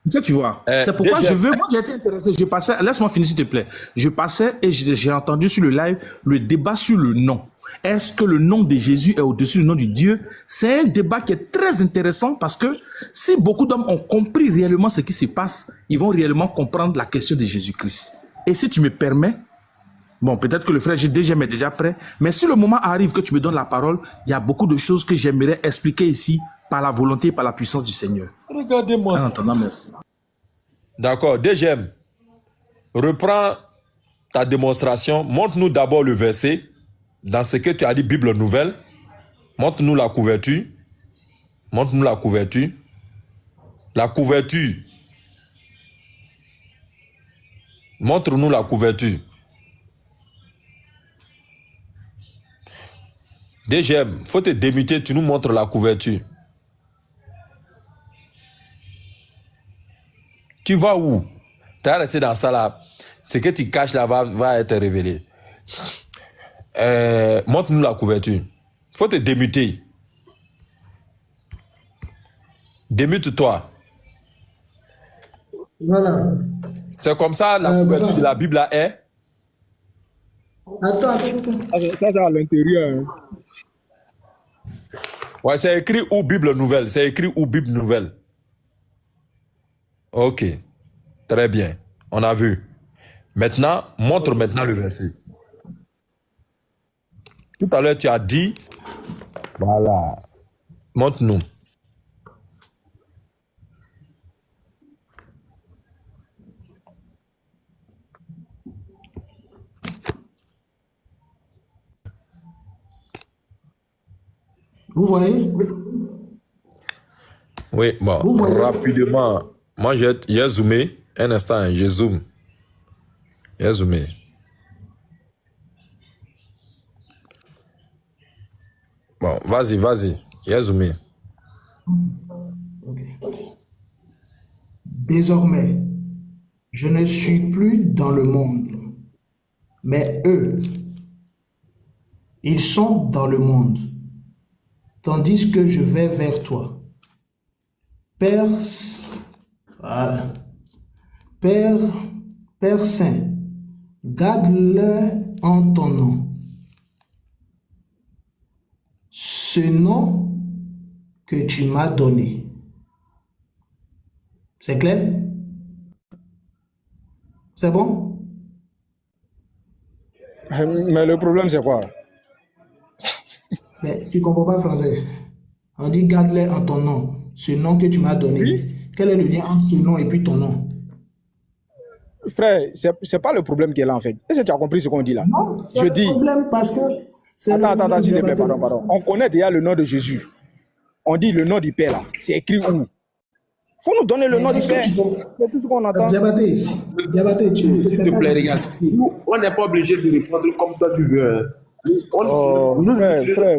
Ça, tu vois. C'est pourquoi moi j'ai été intéressé. Je passais, laisse-moi finir s'il te plaît. Je passais et j'ai entendu sur le live le débat sur le nom. Est-ce que le nom de Jésus est au-dessus du nom du Dieu? C'est un débat qui est très intéressant parce que si beaucoup d'hommes ont compris réellement ce qui se passe, ils vont réellement comprendre la question de Jésus-Christ. Et si tu me permets, bon, peut-être que le frère GDGM est déjà prêt, mais si le moment arrive que tu me donnes la parole, il y a beaucoup de choses que j'aimerais expliquer ici par la volonté et par la puissance du Seigneur. Regardez-moi ça. Merci. D'accord, DGM, reprends ta démonstration. Montre-nous d'abord le verset. Dans ce que tu as dit, Bible nouvelle. Montre-nous la couverture. Montre-nous la couverture. La couverture. Montre-nous la couverture. DGM, faut te démuter, tu nous montres la couverture. Tu vas où? Tu as resté dans ça là. Ce que tu caches là va être révélé. Montre-nous la couverture. Faut te démuter. Démute-toi. Voilà. C'est comme ça la couverture de la Bible là est. Attends. Ça, c'est à l'intérieur. Ouais, c'est écrit ou Bible nouvelle. C'est écrit ou Bible nouvelle. Ok. Très bien. On a vu. Maintenant, montre maintenant le verset. Tout à l'heure, tu as dit, voilà, montre-nous. Vous voyez? Oui, bon, rapidement. Moi, j'ai zoomé. Un instant, je zoome. J'ai zoomé. Bon, vas-y. J'ai zoomé. Okay. Désormais, je ne suis plus dans le monde, mais eux, ils sont dans le monde, tandis que je vais vers toi. Père Saint, garde-le en ton nom. Ce nom que tu m'as donné. C'est clair? C'est bon? Mais le problème, c'est quoi? Mais tu comprends pas français. On dit garde-les en ton nom, ce nom que tu m'as donné. Oui. Quel est le lien entre ce nom et puis ton nom? Frère, c'est pas le problème qui est là, en fait. Est-ce que tu as compris ce qu'on dit là? Non, c'est Je le dis... problème parce que... Attends, s'il te plaît, pardon. On connaît déjà le nom de Jésus. On dit le nom du Père là. C'est écrit où? Faut nous donner le nom du Père. C'est tout ce qu'on entend. Diabaté, tu ne te fais S'il te pas plaît, regarde. On n'est pas obligé de répondre comme toi tu veux. Hein.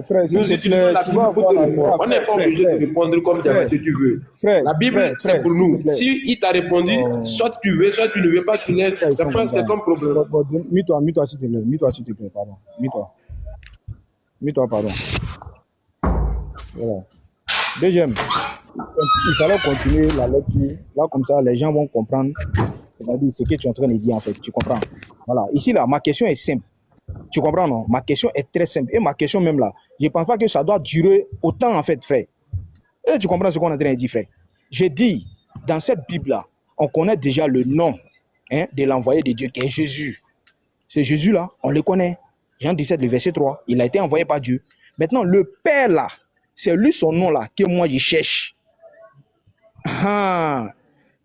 Frère, nous utilisons la Bible pour te répondre. On n'est pas obligé de répondre comme tu veux. La Bible, c'est pour nous. Si il t'a répondu, soit tu veux, soit tu ne veux pas, tu laisses. C'est comme problème. Mets-toi, s'il te plaît. Mets-toi, s'il te plaît, pardon. Mets-toi, pardon. Voilà. Deuxième, il fallait continuer la lecture. Là, comme ça, les gens vont comprendre. C'est-à-dire ce que tu es en train de dire, en fait. Tu comprends? Voilà. Ici, là, ma question est simple. Tu comprends, non? Ma question est très simple. Et ma question, même là, je ne pense pas que ça doit durer autant, en fait, frère. Et tu comprends ce qu'on est en train de dire, frère? J'ai dit, dans cette Bible-là, on connaît déjà le nom de l'envoyé de Dieu, qui est Jésus. Ce Jésus-là, on le connaît. Jean 17, le verset 3, il a été envoyé par Dieu. Maintenant, le Père, là, c'est lui son nom, là, que moi, je cherche. Ah.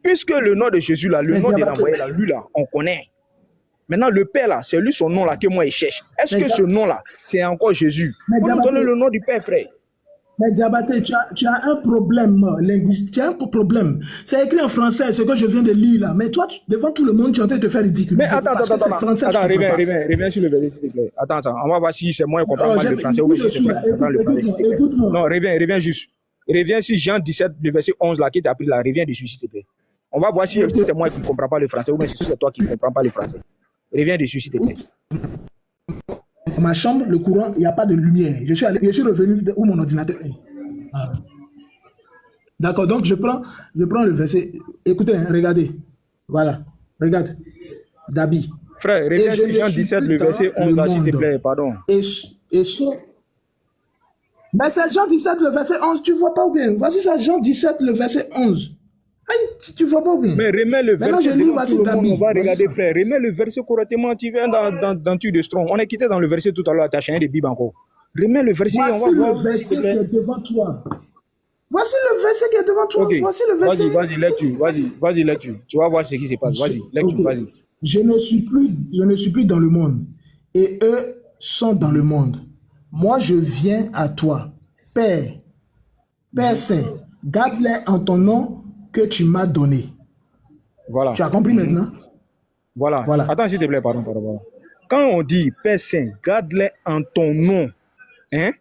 Puisque le nom de Jésus, là, le nom de l'envoyé, là, lui, là, on connaît. Maintenant, le Père, là, c'est lui son nom, là, que moi, je cherche. Est-ce que ce nom, là, c'est encore Jésus? Faut nous donner le nom du Père, frère. Mais Diabaté, tu as un problème linguistique, tu as un problème. C'est écrit en français, ce que je viens de lire là. Mais toi, devant tout le monde, tu es en train de te faire ridicule. Mais attends, reviens sur le verset, s'il te plaît. Attends, on va voir si c'est moi qui comprends mal le français ou si c'est moi qui comprends le français. Non, reviens juste. Reviens sur Jean 17, le verset 11 là, qui t'a pris là. Reviens dessus, s'il te plaît. On va voir si c'est moi qui ne comprends pas le français ou si c'est toi qui ne comprends pas le français. Reviens dessus, s'il te plaît. Dans ma chambre, le courant, il n'y a pas de lumière. Je suis revenu où mon ordinateur est. Ah. D'accord, donc je prends le verset. Écoutez, regardez. Voilà, regarde. Dabi. Frère, reviens sur Jean 17, le verset 11, là, s'il te plaît, pardon. Mais c'est Jean 17, le verset 11, tu ne vois pas ou bien? Voici ça, Jean 17, le verset 11. Aïe, tu ne vois pas ou bien? Mais remets le verset. Je lis, voici Dabi. On va regarder, frère. Remets le verset correctement. Tu viens dans tu de Strong. On est quitté dans le verset tout à l'heure. Tu as chaîné des Bibles encore. Remets le verset. Voici on va le verset qui est devant toi. Voici le verset qui est devant toi. Okay. Voici le verset. Vas-y, lecture. Vas-y, lecture. Tu vas voir ce qui se passe. Vas-y, lecture, okay. Vas-y. Je ne suis plus dans le monde. Et eux sont dans le monde. Moi, je viens à toi. Père Saint, garde-les en ton nom que tu m'as donné. Voilà. Tu as compris maintenant? Voilà. Attends, s'il te plaît, pardon. Quand on dit Père Saint, garde-les en ton nom, hein?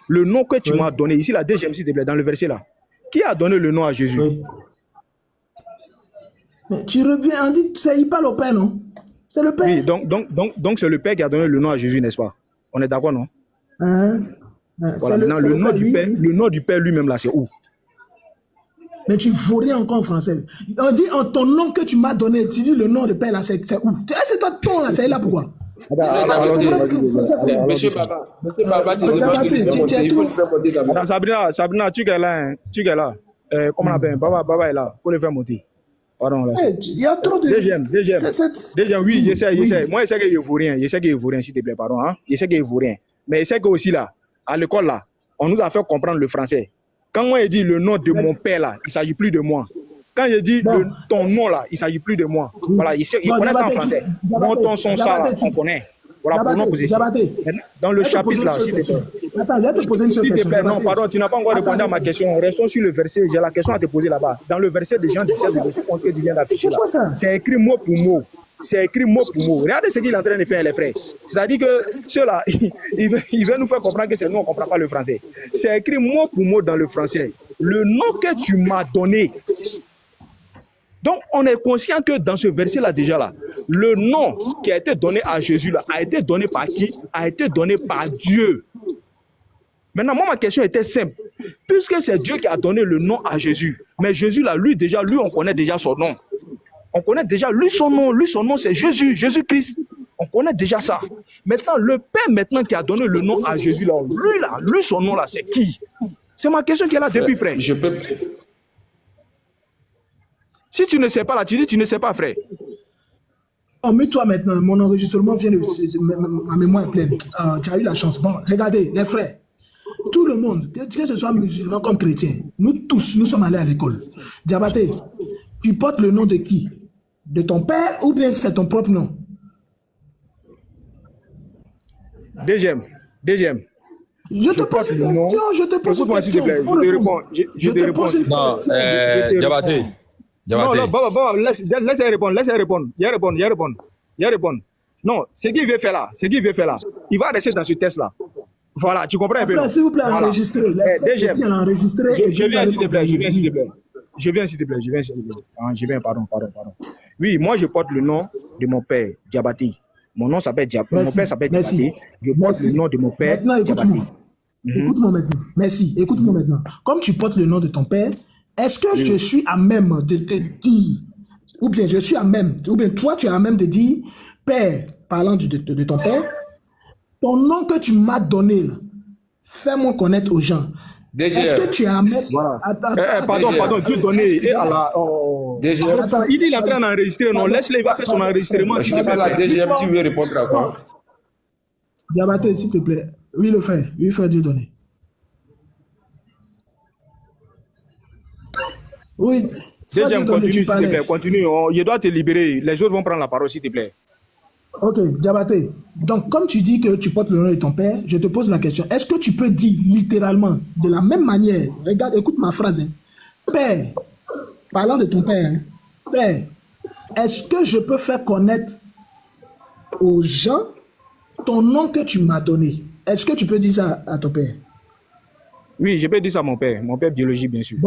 Le nom que tu m'as donné, ici la deuxième, s'il te plaît, dans le verset là. Qui a donné le nom à Jésus? Mais tu reviens, on dit, il parle au Père, non? C'est le Père. Oui, donc c'est le Père qui a donné le nom à Jésus, n'est-ce pas? On est d'accord, non? Voilà, maintenant, le nom du Père lui-même là, c'est où? Mais tu vaux rien encore en français. On dit en ton nom que tu m'as donné, tu dis le nom de Père là, c'est où? C'est toi ton là, c'est là pourquoi? Monsieur Baba, il faut le faire monter d'abord. Sabrina, tu es là, comment on appelle? Baba est là, faut le faire monter. Pardon, il y a trop de... Deuxième, oui, j'essaie. Moi, je sais qu'il ne vaut rien. S'il te plaît, pardon. Hein? Je sais qu'il ne vaut rien. Mais je sais que aussi là, à l'école là, on nous a fait comprendre le français. Quand moi je dis le nom de mon père là, il ne s'agit plus de moi. Quand je dis ton nom là, il ne s'agit plus de moi. Voilà, il connaît ça en français. Mon ton, son, ça, là, on connaît. Voilà, pour nos positions. Dans le chapitre là, s'il te plaît. Attends, je vais te poser une seule question. Non, pardon, tu n'as pas encore répondu à ma question. Restons sur le verset. J'ai la question à te poser là-bas. Dans le verset de Jean 17, que tu viens d'afficher là. C'est écrit mot pour mot. Regardez ce qu'il est en train de faire, les frères. C'est-à-dire que ceux-là, ils veulent nous faire comprendre que c'est nous, on ne comprend pas le français. C'est écrit mot pour mot dans le français. Le nom que tu m'as donné. Donc, on est conscient que dans ce verset-là, déjà là, le nom qui a été donné à Jésus là, a été donné par qui? A été donné par Dieu. Maintenant, moi, ma question était simple. Puisque c'est Dieu qui a donné le nom à Jésus, mais Jésus là, lui, on connaît déjà son nom. On connaît déjà son nom, c'est Jésus, Jésus-Christ. On connaît déjà ça. Maintenant, le Père qui a donné le nom à Jésus, lui, son nom là, c'est qui? C'est ma question qui est là depuis, frère. Si tu ne sais pas là, tu dis tu ne sais pas, frère. mets-toi maintenant. Mon enregistrement vient de... Ma mémoire est pleine. Tu as eu la chance. Bon, regardez, les frères. Tout le monde, que ce soit musulman comme chrétien, nous tous, nous sommes allés à l'école. Diabaté, tu portes le nom de qui? De ton père ou bien c'est ton propre nom? Deuxième. Je te pose une question, je te pose une question. Je te pose une question. Diabaté. Non, laisse-le répondre. Il répond. Non, ce qu'il veut faire là, il va rester dans ce test-là. Voilà, tu comprends un peu? S'il vous plaît, enregistrez. Je viens, s'il te plaît. Pardon. Oui, moi, je porte le nom de mon père, Diabaté. Mon nom s'appelle Diabaté. Mon père s'appelle Diabaté. Je porte le nom de mon père, Diabaté. Écoute-moi maintenant. Merci. Écoute-moi maintenant. Comme tu portes le nom de ton père, est-ce que je suis à même de te dire, ou bien toi, tu es à même de dire, père, parlant de ton père, ton nom que tu m'as donné, là, fais-moi connaître aux gens. Est-ce que tu es à même... Voilà. Pardon, Dieu donné. Attends, il est en train d'enregistrer, non, laisse-le, il va faire son enregistrement. Si tu parles à DGM, tu veux répondre à quoi? Diabaté, s'il te plaît. Oui, le frère. Oui, frère Dieu donné. Oui. Deuxième, continue, s'il te plaît. Continue. Je dois te libérer. Les autres vont prendre la parole, s'il te plaît. Ok, Diabaté. Donc, comme tu dis que tu portes le nom de ton père, je te pose la question. Est-ce que tu peux dire littéralement, de la même manière, regarde, écoute ma phrase, hein. Père, parlant de ton père, hein. Père, est-ce que je peux faire connaître aux gens ton nom que tu m'as donné? Est-ce que tu peux dire ça à ton père? Oui, je peux dire ça à mon père biologique, bien sûr.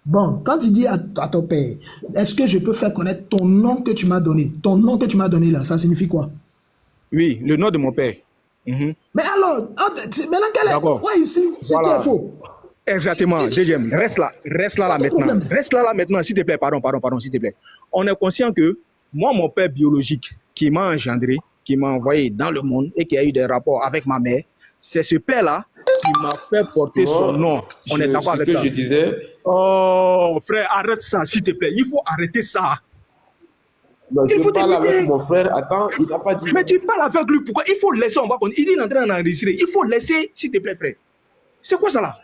Bon, quand tu dis à ton père, est-ce que je peux faire connaître ton nom que tu m'as donné? Ton nom que tu m'as donné là, ça signifie quoi? Oui, le nom de mon père. Mais alors, maintenant quel est... Ouais, ici, c'est qui est faux? Exactement, deuxième. Reste là maintenant. Reste là maintenant, s'il te plaît, pardon, s'il te plaît. On est conscient que moi, mon père biologique, qui m'a engendré, qui m'a envoyé dans le monde et qui a eu des rapports avec ma mère, c'est ce père-là qui m'a fait porter son nom. On est d'accord avec ça. Je disais. Oh, frère, arrête ça, s'il te plaît. Il faut arrêter ça. Non, je parle avec mon frère. Attends, il n'a pas dit. Mais tu parles avec lui, pourquoi? Il faut laisser, on va connaître. Il est en train d'enregistrer. Il faut laisser, s'il te plaît, frère. C'est quoi ça là?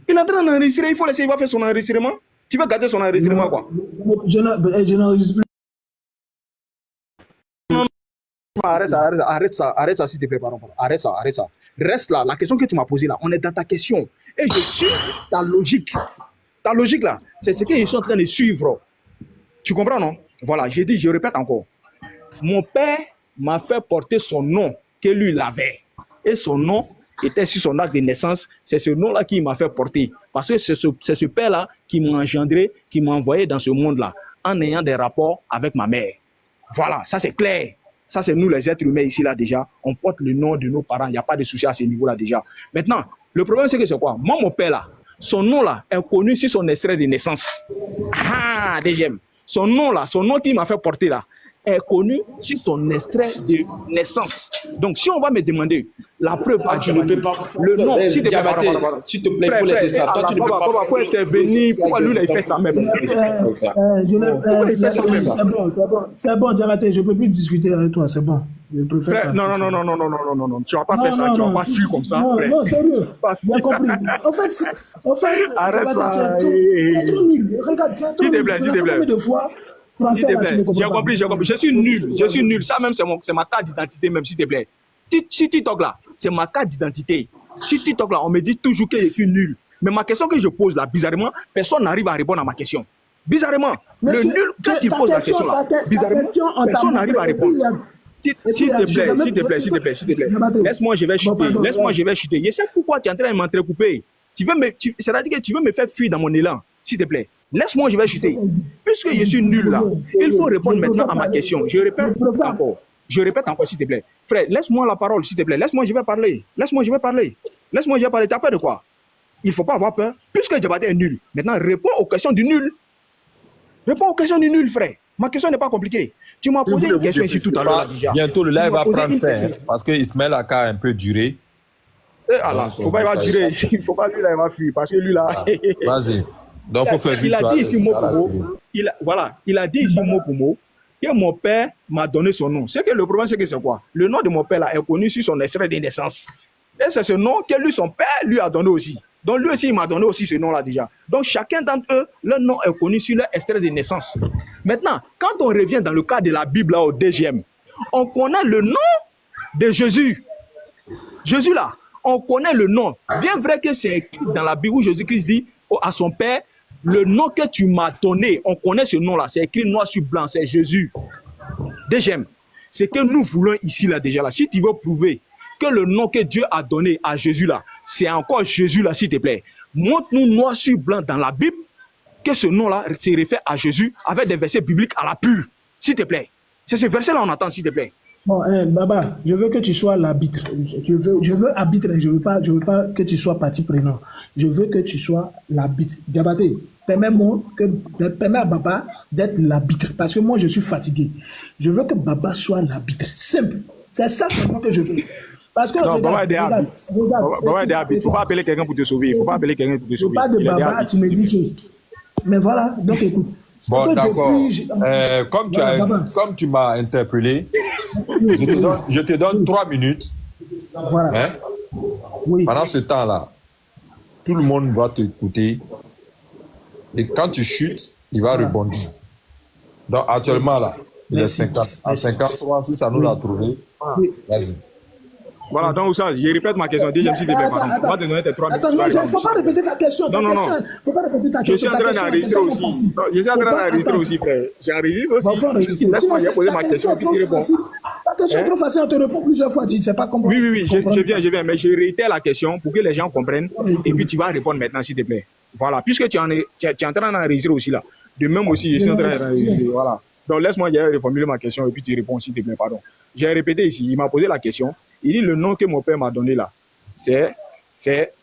Il est en train d'enregistrer, il faut laisser, il va faire son enregistrement. Tu vas garder son enregistrement, quoi? Je n'enregistre plus. Arrête ça, s'il te plaît, pardon. Arrête ça. Reste là, la question que tu m'as posée là, on est dans ta question. Et je suis ta logique. Ta logique là, c'est ce que je suis en train de suivre. Tu comprends, non? Voilà, j'ai dit, je répète encore. Mon père m'a fait porter son nom que lui il avait. Et son nom était sur son acte de naissance. C'est ce nom-là qu'il m'a fait porter. Parce que c'est ce père-là qui m'a engendré, qui m'a envoyé dans ce monde-là, en ayant des rapports avec ma mère. Voilà, ça c'est clair. Ça, c'est nous les êtres humains ici, là, déjà. On porte le nom de nos parents. Il n'y a pas de souci à ce niveau-là, déjà. Maintenant, le problème, c'est que c'est quoi? Moi, mon père, là, son nom, là, est connu sur son extrait de naissance. Ah, deuxième. Son nom, là, son nom qu'il m'a fait porter, là, est connu sur son extrait de naissance. Donc, si on va me demander la preuve... tu ne peux pas... Le nom, s'il te plaît, il faut laisser ça. Toi, tu ne peux pas... Pourquoi intervenir? Pourquoi lui, il fait ça même? C'est bon, Diabaté, je ne peux plus discuter avec toi, c'est bon. Je préfère... Non, tu ne vas pas faire ça, tu ne vas pas fuir comme ça. Non, sérieux, bien compris. En fait, arrête ça. Tu es trop nul. Regarde, tu es trop nul. S'il te plaît. Français, là, tu ne comprends pas. J'ai compris. Je suis nul. Ça même, c'est ma carte d'identité même, s'il te plaît. Si TikTok là, c'est ma carte d'identité. Si TikTok là, on me dit toujours que je suis nul. Mais ma question que je pose là, bizarrement, personne n'arrive à répondre à ma question. Bizarrement, le nul, quand il pose la question là, bizarrement, personne n'arrive à répondre. S'il te plaît. Laisse-moi, je vais chuter. Je sais pourquoi tu es en train de m'entrecouper. C'est-à-dire que tu veux me faire fuir dans mon élan. S'il te plaît. Laisse-moi, je vais chuter. Puisque je suis nul là, il faut répondre maintenant à ma question. Je répète encore, s'il te plaît. Frère, laisse-moi la parole, s'il te plaît. Laisse-moi, je vais parler. T'as peur de quoi? Il ne faut pas avoir peur. Puisque Diabaté est nul, maintenant réponds aux questions du nul. Frère. Ma question n'est pas compliquée. Tu m'as posé une question ici tout à l'heure déjà. Bientôt, le live va prendre fin. Parce que Ismaël a un peu duré. Alors, faut pas, il va durer. Il faut pas lui là, il va fuir. Parce que lui là. Vas-y. Donc, faut faire vite. Il a dit ici mot pour mot. Il a dit ici mot pour mot que mon père m'a donné son nom. C'est que le problème, c'est que c'est quoi? Le nom de mon père là est connu sur son extrait de naissance. Et c'est ce nom que lui, son père, lui a donné aussi. Donc lui aussi, il m'a donné aussi ce nom-là déjà. Donc chacun d'entre eux, leur nom est connu sur leur extrait de naissance. Maintenant, quand on revient dans le cas de la Bible là, au DGM, on connaît le nom de Jésus. Jésus là, on connaît le nom. Bien vrai que c'est écrit dans la Bible où Jésus-Christ dit à son père, le nom que tu m'as donné, on connaît ce nom là, c'est écrit noir sur blanc, c'est Jésus. DGM, c'est que nous voulons ici là déjà là, si tu veux prouver que le nom que Dieu a donné à Jésus là, c'est encore Jésus là, s'il te plaît. Montre-nous noir sur blanc dans la Bible que ce nom-là se réfère à Jésus avec des versets bibliques à l'appui, s'il te plaît. C'est ce verset-là qu'on attend, s'il te plaît. Bon, Baba, je veux que tu sois l'arbitre. Je veux arbitre, je veux pas que tu sois partie prenante. Je veux que tu sois l'arbitre. Diabaté, permets à Baba d'être l'arbitre. Parce que moi, je suis fatigué. Je veux que Baba soit l'arbitre. Simple. C'est ça seulement que je veux. Parce que, non, Baba est arbitre. Baba est arbitre. Il ne faut pas appeler quelqu'un pour te sauver. Il ne faut pas appeler quelqu'un pour te sauver. Je parle de Baba, tu me dis chose. Mais voilà, donc écoute. Bon, d'accord. Comme tu m'as interpellé, je te donne 3 minutes. Voilà. Hein? Oui. Pendant ce temps-là, tout le monde va t'écouter. Et quand tu chutes, il va rebondir. Donc actuellement, là, il est 50. À 53, si ça nous l'a trouvé, vas-y. Voilà, donc ça, je répète ma question. Déjà, si tu attends, il ne faut pas répéter ta question. Non. Faut pas répéter ta question. Je suis en train d'enregistrer aussi. Je suis en train d'enregistrer aussi, frère. J'enregistre aussi. Laisse-moi poser ma question et puis tu réponds. Ta question est trop facile, on te répond plusieurs fois. Tu ne sais pas comment. Oui, je viens. Mais je réitère la question pour que les gens comprennent. Et puis tu vas répondre maintenant, s'il te plaît. Voilà, puisque tu es en train d'enregistrer aussi là. De même aussi, je suis en train d'enregistrer. Voilà. Donc laisse-moi reformuler ma question et puis tu réponds, s'il te plaît, pardon. J'ai répété ici, il m'a posé la question. Il dit le nom que mon père m'a donné là, c'est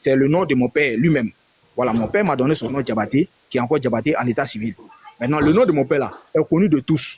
le nom de mon père lui-même. Voilà, mon père m'a donné son nom Diabaté, qui est encore Diabaté en état civil. Maintenant, le nom de mon père là est connu de tous.